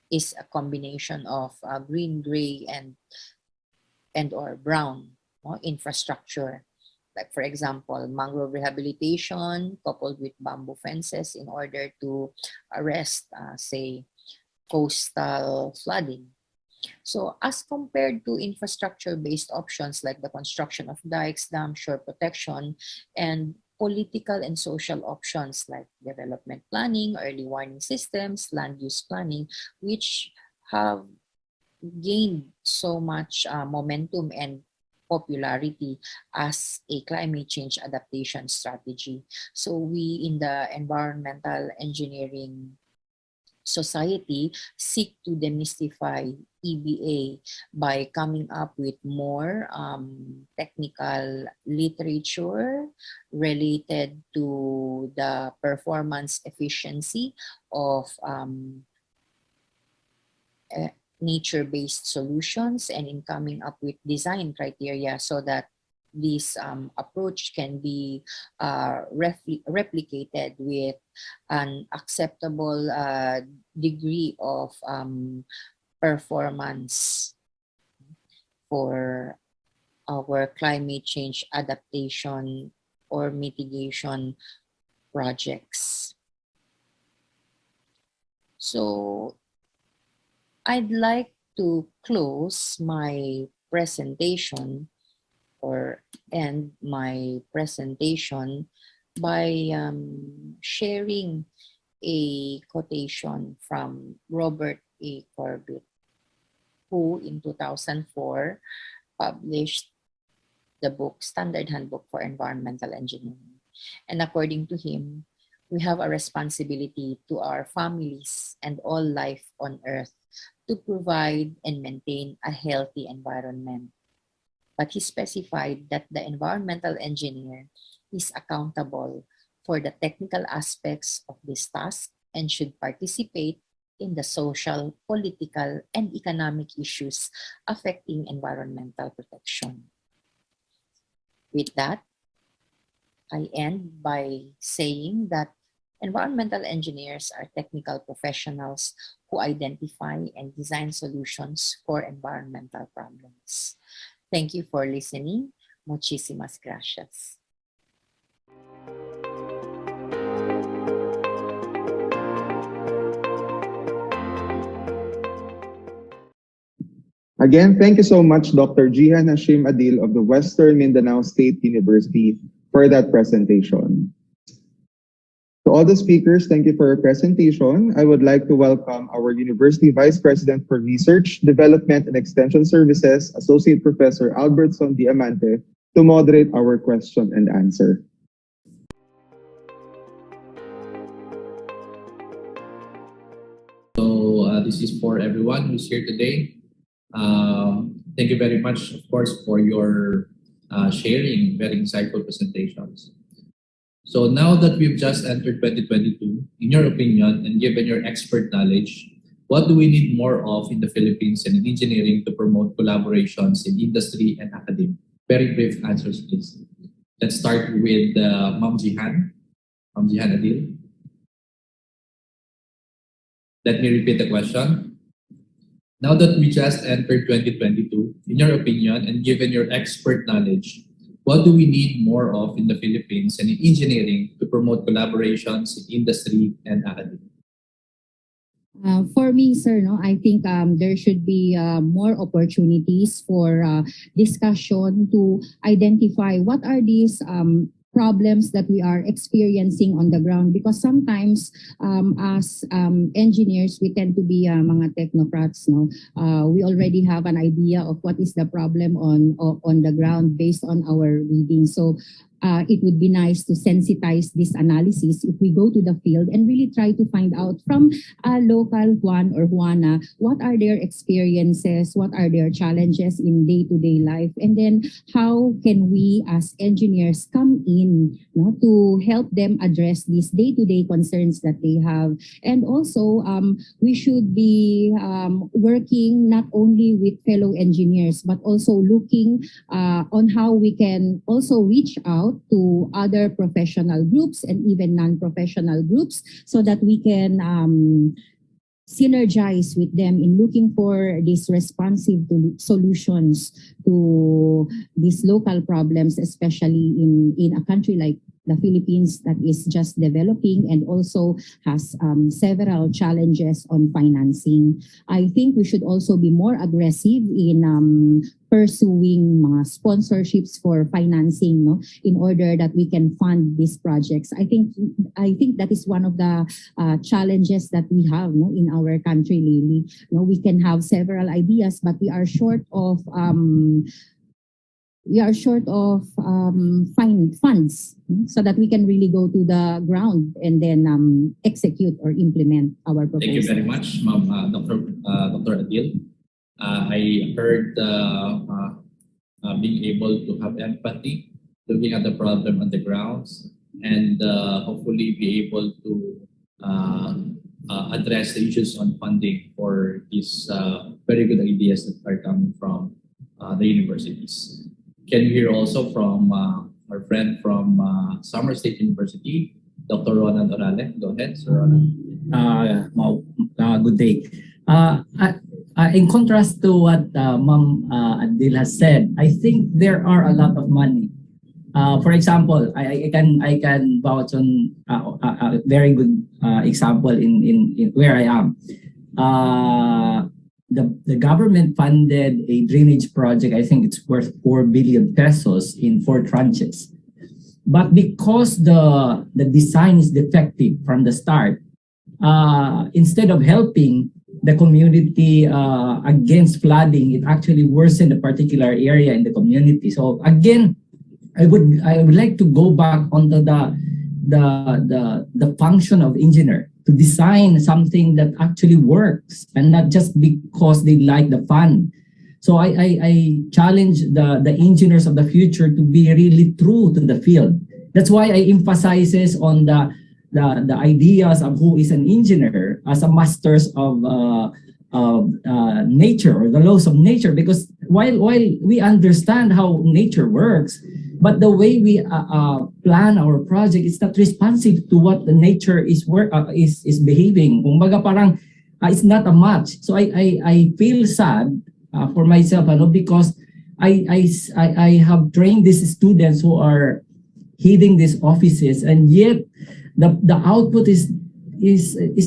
is a combination of green, gray, and or brown infrastructure. Like, for example, mangrove rehabilitation coupled with bamboo fences in order to arrest, say, coastal flooding. So as compared to infrastructure-based options like the construction of dikes, dams, shore protection, and political and social options like development planning, early warning systems, land use planning, which have gained so much momentum and popularity as a climate change adaptation strategy. So we in the environmental engineering society seek to demystify EBA by coming up with more technical literature related to the performance efficiency of nature-based solutions, and in coming up with design criteria so that this approach can be replicated with an acceptable degree of performance for our climate change adaptation or mitigation projects. So I'd like to close my presentation or end my presentation by sharing a quotation from Robert A. Corbett, who in 2004 published the book Standard Handbook for Environmental Engineering. And according to him, we have a responsibility to our families and all life on Earth to provide and maintain a healthy environment. But he specified that the environmental engineer is accountable for the technical aspects of this task and should participate in the social, political, and economic issues affecting environmental protection. With that, I end by saying that environmental engineers are technical professionals who identify and design solutions for environmental problems. Thank you for listening. Muchísimas gracias. Again, thank you so much, Dr. Jihan Hashim Adil of the Western Mindanao State University for that presentation. To all the speakers, thank you for your presentation. I would like to welcome our University Vice President for Research, Development, and Extension Services, Associate Professor Albertson Diamante, to moderate our question and answer. So this is for everyone who's here today. Thank you very much, of course, for your sharing very insightful presentations. So now that we've just entered 2022, in your opinion and given your expert knowledge, what do we need more of in the Philippines and in engineering to promote collaborations in industry and academia? Very brief answers, please. Let's start with Ma'am Jihan. Ma'am Jihan Adil. Let me repeat the question. Now that we just entered 2022, in your opinion and given your expert knowledge, what do we need more of in the Philippines and in engineering to promote collaborations in industry and academia? For me, sir, I think there should be more opportunities for discussion to identify what are these problems that we are experiencing on the ground, because sometimes as engineers we tend to be mga technocrats, we already have an idea of what is the problem on the ground based on our reading. So it would be nice to sensitize this analysis if we go to the field and really try to find out from a local Juan or Juana what are their experiences, what are their challenges in day-to-day life, and then how can we as engineers come in to help them address these day-to-day concerns that they have. And also we should be working not only with fellow engineers but also looking on how we can also reach out to other professional groups and even non-professional groups so that we can synergize with them in looking for these responsive solutions to these local problems, especially in a country like the Philippines that is just developing and also has several challenges on financing. I think we should also be more aggressive in pursuing sponsorships for financing, in order that we can fund these projects. I think that is one of the challenges that we have in our country, Lily. We can have several ideas, but we are short of funds so that we can really go to the ground and then execute or implement our proposal. Thank you very much, Ma'am, Dr. Adil. I heard being able to have empathy, looking at the problem on the grounds, and hopefully be able to address the issues on funding for these very good ideas that are coming from the universities. Can you hear also from our friend from Samar State University, Dr. Ronald Orale? Go ahead, Sir Ronald. Good day. In contrast to what Ma'am Adil has said, I think there are a lot of money. For example, I can vouch on a very good example in where I am. The government funded a drainage project. I think it's worth 4 billion pesos in 4 tranches. But because the design is defective from the start, instead of helping the community against flooding, it actually worsened a particular area in the community. So again, I would like to go back onto the function of engineer to design something that actually works and not just because they like the fun. So I challenge the engineers of the future to be really true to the field. That's why I emphasizes on the ideas of who is an engineer as a masters of nature or the laws of nature, because while we understand how nature works, but the way we plan our project is not responsive to what the nature is behaving. Kumbaga parang it's not a match. So I feel sad for myself, because I have trained these students who are heading these offices, and yet the output is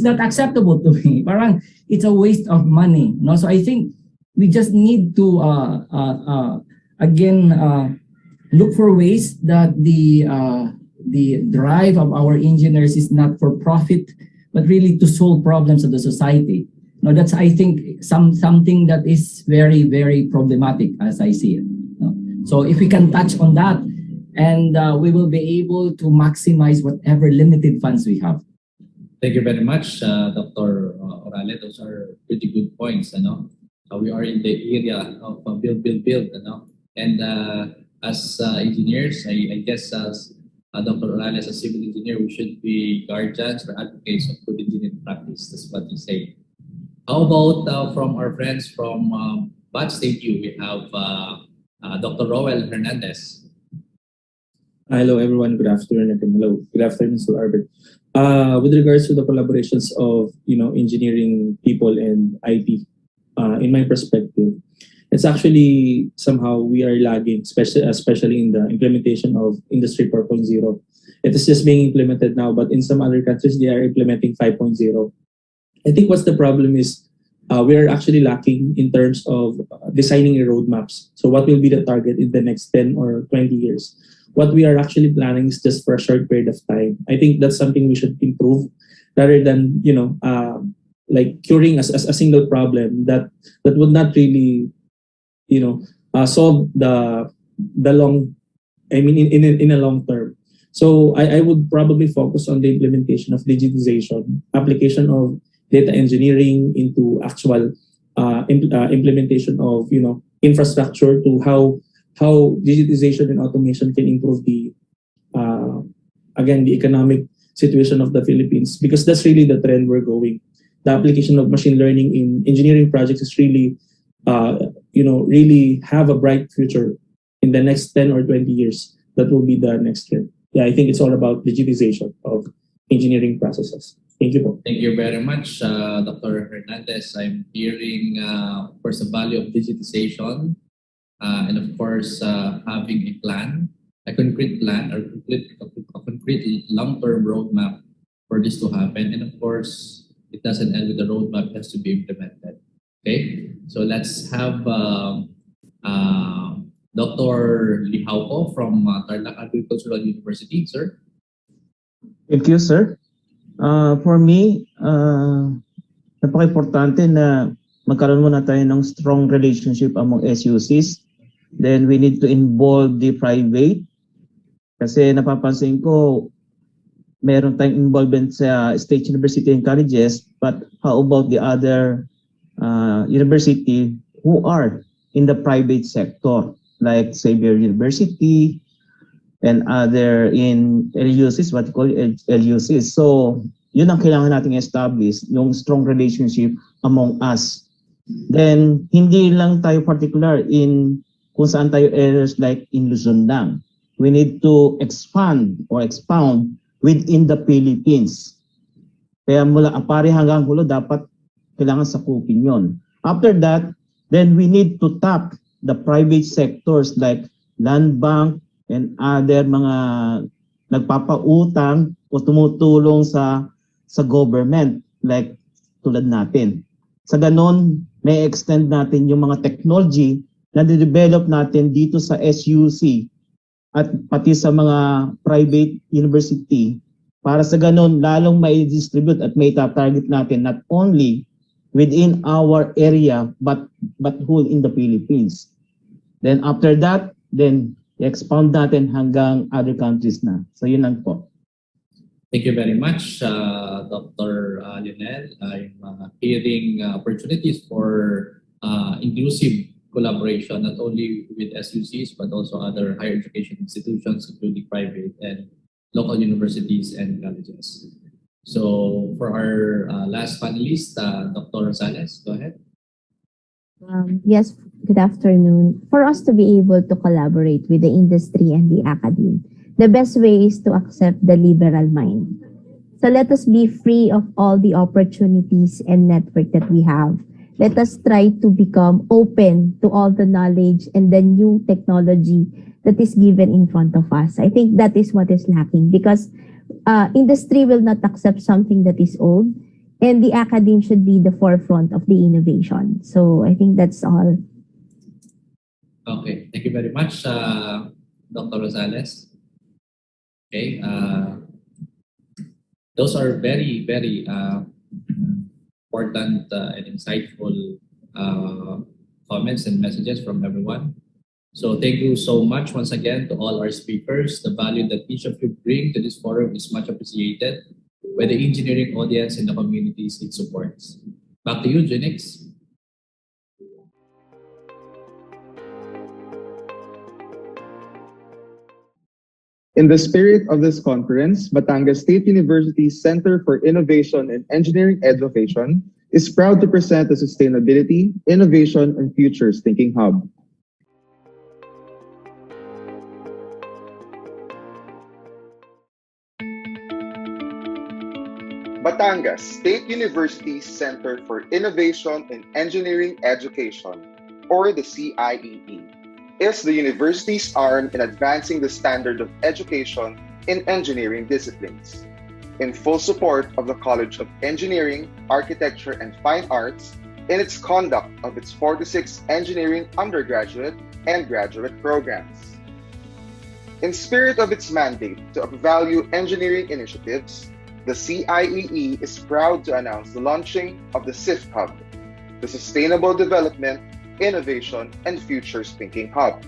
not acceptable to me. Parang it's a waste of money. No, so I think we just need to again look for ways that the drive of our engineers is not for profit, but really to solve problems of the society. No, that's, I think, something that is very, very problematic as I see it. No? So if we can touch on that, and we will be able to maximize whatever limited funds we have. Thank you very much, Dr. Orale. Those are pretty good points. We are in the area of build. And as engineers, I guess as Dr. Orale, as a civil engineer, we should be guardians or advocates of good engineering practice. That's what we say. How about from our friends from BatStateU? We have Dr. Roel Hernandez. Hello, everyone. Good afternoon. And hello. Good afternoon, Mr. Albert. With regards to the collaborations of engineering people and IT, in my perspective, it's actually somehow we are lagging, especially in the implementation of Industry 4.0. It is just being implemented now, but in some other countries they are implementing 5.0. I think what's the problem is we are actually lacking in terms of designing a roadmaps. So what will be the target in the next 10 or 20 years? What we are actually planning is just for a short period of time. I think that's something we should improve rather than like curing a single problem that would not really solve the long, I mean in a long term. So I would probably focus on the implementation of digitization, application of data engineering into actual implementation of infrastructure, to how digitization and automation can improve the economic situation of the Philippines, because that's really the trend we're going. The application of machine learning in engineering projects is really really have a bright future in the next 10 or 20 years. That will be the next trend. Yeah, I think it's all about digitization of engineering processes. Thank you, po. Thank you very much, Dr. Hernandez. I'm hearing, of course, the value of digitization, and of course, having a plan, a concrete plan, or a concrete long-term roadmap for this to happen. And of course, it doesn't end with the roadmap; it has to be implemented. Okay, so let's have Dr. Lihaupo from Tarlac Agricultural University, sir. Thank you, sir. For me, napaka-importante na magkaroon muna tayo ng strong relationship among SUCs. Then we need to involve the private. Kasi napapansin ko, meron tayong involvement sa state university and colleges, but how about the other university who are in the private sector, like Xavier University, and other in LUCs, what you call LUCs. So, yun ang kailangan nating establish, yung strong relationship among us. Then, hindi lang tayo particular in kung saan tayo areas like in Luzon lang. We need to expand or expound within the Philippines. Kaya mula Apari hanggang Hulo, dapat kailangan sakupin yun. After that, then we need to tap the private sectors like land bank, and other mga nagpapautang o tumutulong sa government like tulad natin. Sa ganon, may extend natin yung mga technology na de-develop natin dito sa SUC at pati sa mga private university para sa ganun lalong may distribute at may target natin not only within our area but whole in the Philippines. Then after that, then expand natin hanggang other countries na. So yun lang po. Thank you very much, Dr. Lionel. Yung hearing opportunities for inclusive collaboration, not only with SUCs, but also other higher education institutions, including private and local universities and colleges. So for our last panelist, Dr. Rosales, go ahead. Yes, good afternoon. For us to be able to collaborate with the industry and the academe, the best way is to accept the liberal mind. So let us be free of all the opportunities and network that we have. Let us try to become open to all the knowledge and the new technology that is given in front of us. I think that is what is lacking because industry will not accept something that is old, and the academe should be the forefront of the innovation. So I think that's all. Okay, thank you very much, Dr. Rosales. Okay, those are very, very important and insightful comments and messages from everyone. So thank you so much once again to all our speakers. The value that each of you bring to this forum is much appreciated by the engineering audience and the communities it supports. Back to you, Junix. In the spirit of this conference, Batangas State University's Center for Innovation and Engineering Education is proud to present the Sustainability, Innovation, and Futures Thinking Hub. Batangas State University's Center for Innovation and Engineering Education, or the CIEE, is the university's arm in advancing the standard of education in engineering disciplines. In full support of the College of Engineering, Architecture, and Fine Arts in its conduct of its 46 engineering undergraduate and graduate programs. In spirit of its mandate to upvalue engineering initiatives, the CIEE is proud to announce the launching of the SIFT Hub, the Sustainable Development, Innovation, and Futures Thinking Hub.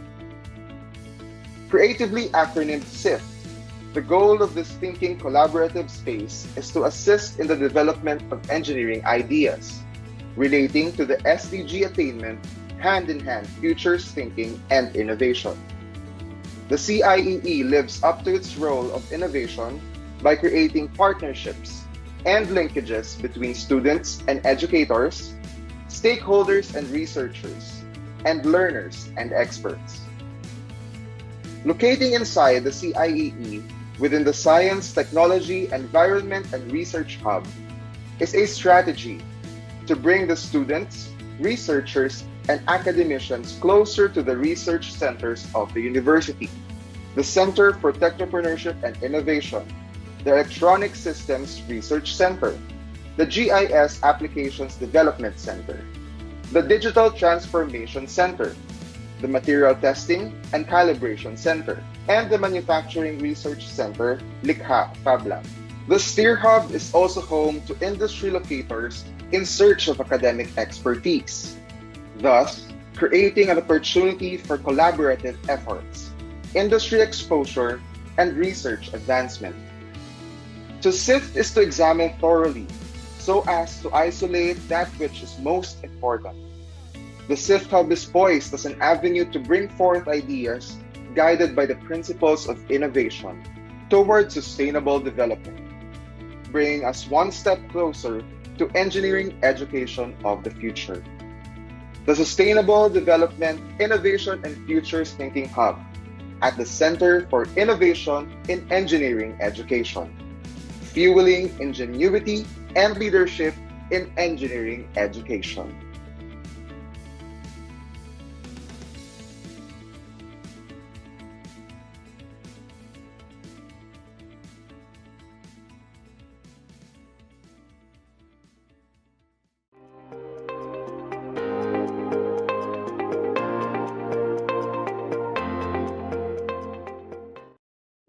Creatively acronymed SIFT, the goal of this thinking collaborative space is to assist in the development of engineering ideas relating to the SDG attainment, hand-in-hand futures thinking and innovation. The CIEE lives up to its role of innovation by creating partnerships and linkages between students and educators, stakeholders and researchers, and learners and experts. Locating inside the CIEE within the Science, Technology, Environment, and Research Hub is a strategy to bring the students, researchers, and academicians closer to the research centers of the university, the Center for Technopreneurship and Innovation, the Electronic Systems Research Center, the GIS Applications Development Center, the Digital Transformation Center, the Material Testing and Calibration Center, and the Manufacturing Research Center, Likha Fab Lab. The STEER Hub is also home to industry locators in search of academic expertise, thus creating an opportunity for collaborative efforts, industry exposure, and research advancement. To sift is to examine thoroughly, so as to isolate that which is most important. The SIFT Hub is poised as an avenue to bring forth ideas guided by the principles of innovation toward sustainable development, bringing us one step closer to engineering education of the future. The Sustainable Development, Innovation, and Futures Thinking Hub at the Center for Innovation in Engineering Education, fueling ingenuity and leadership in engineering education.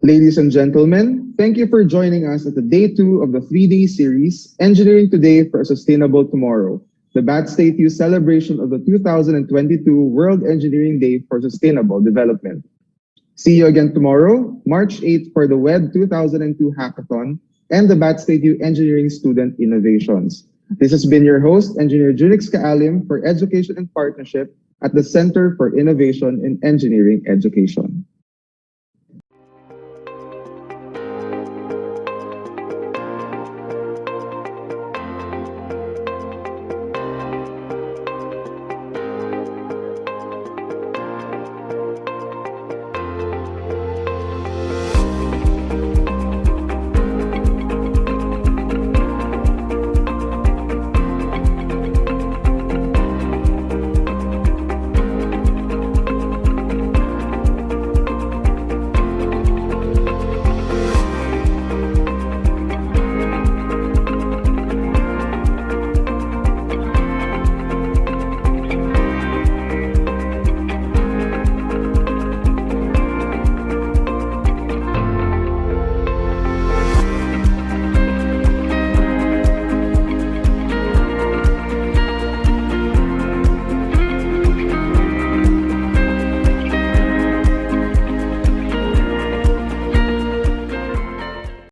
Ladies and gentlemen, thank you for joining us at the day 2 of the 3-day series, Engineering Today for a Sustainable Tomorrow, the BatStateU celebration of the 2022 World Engineering Day for Sustainable Development. See you again tomorrow, March 8th, for the WED 2002 Hackathon and the BatStateU Engineering Student Innovations. This has been your host, Engineer Junix Kaalim for Education and Partnership at the Center for Innovation in Engineering Education.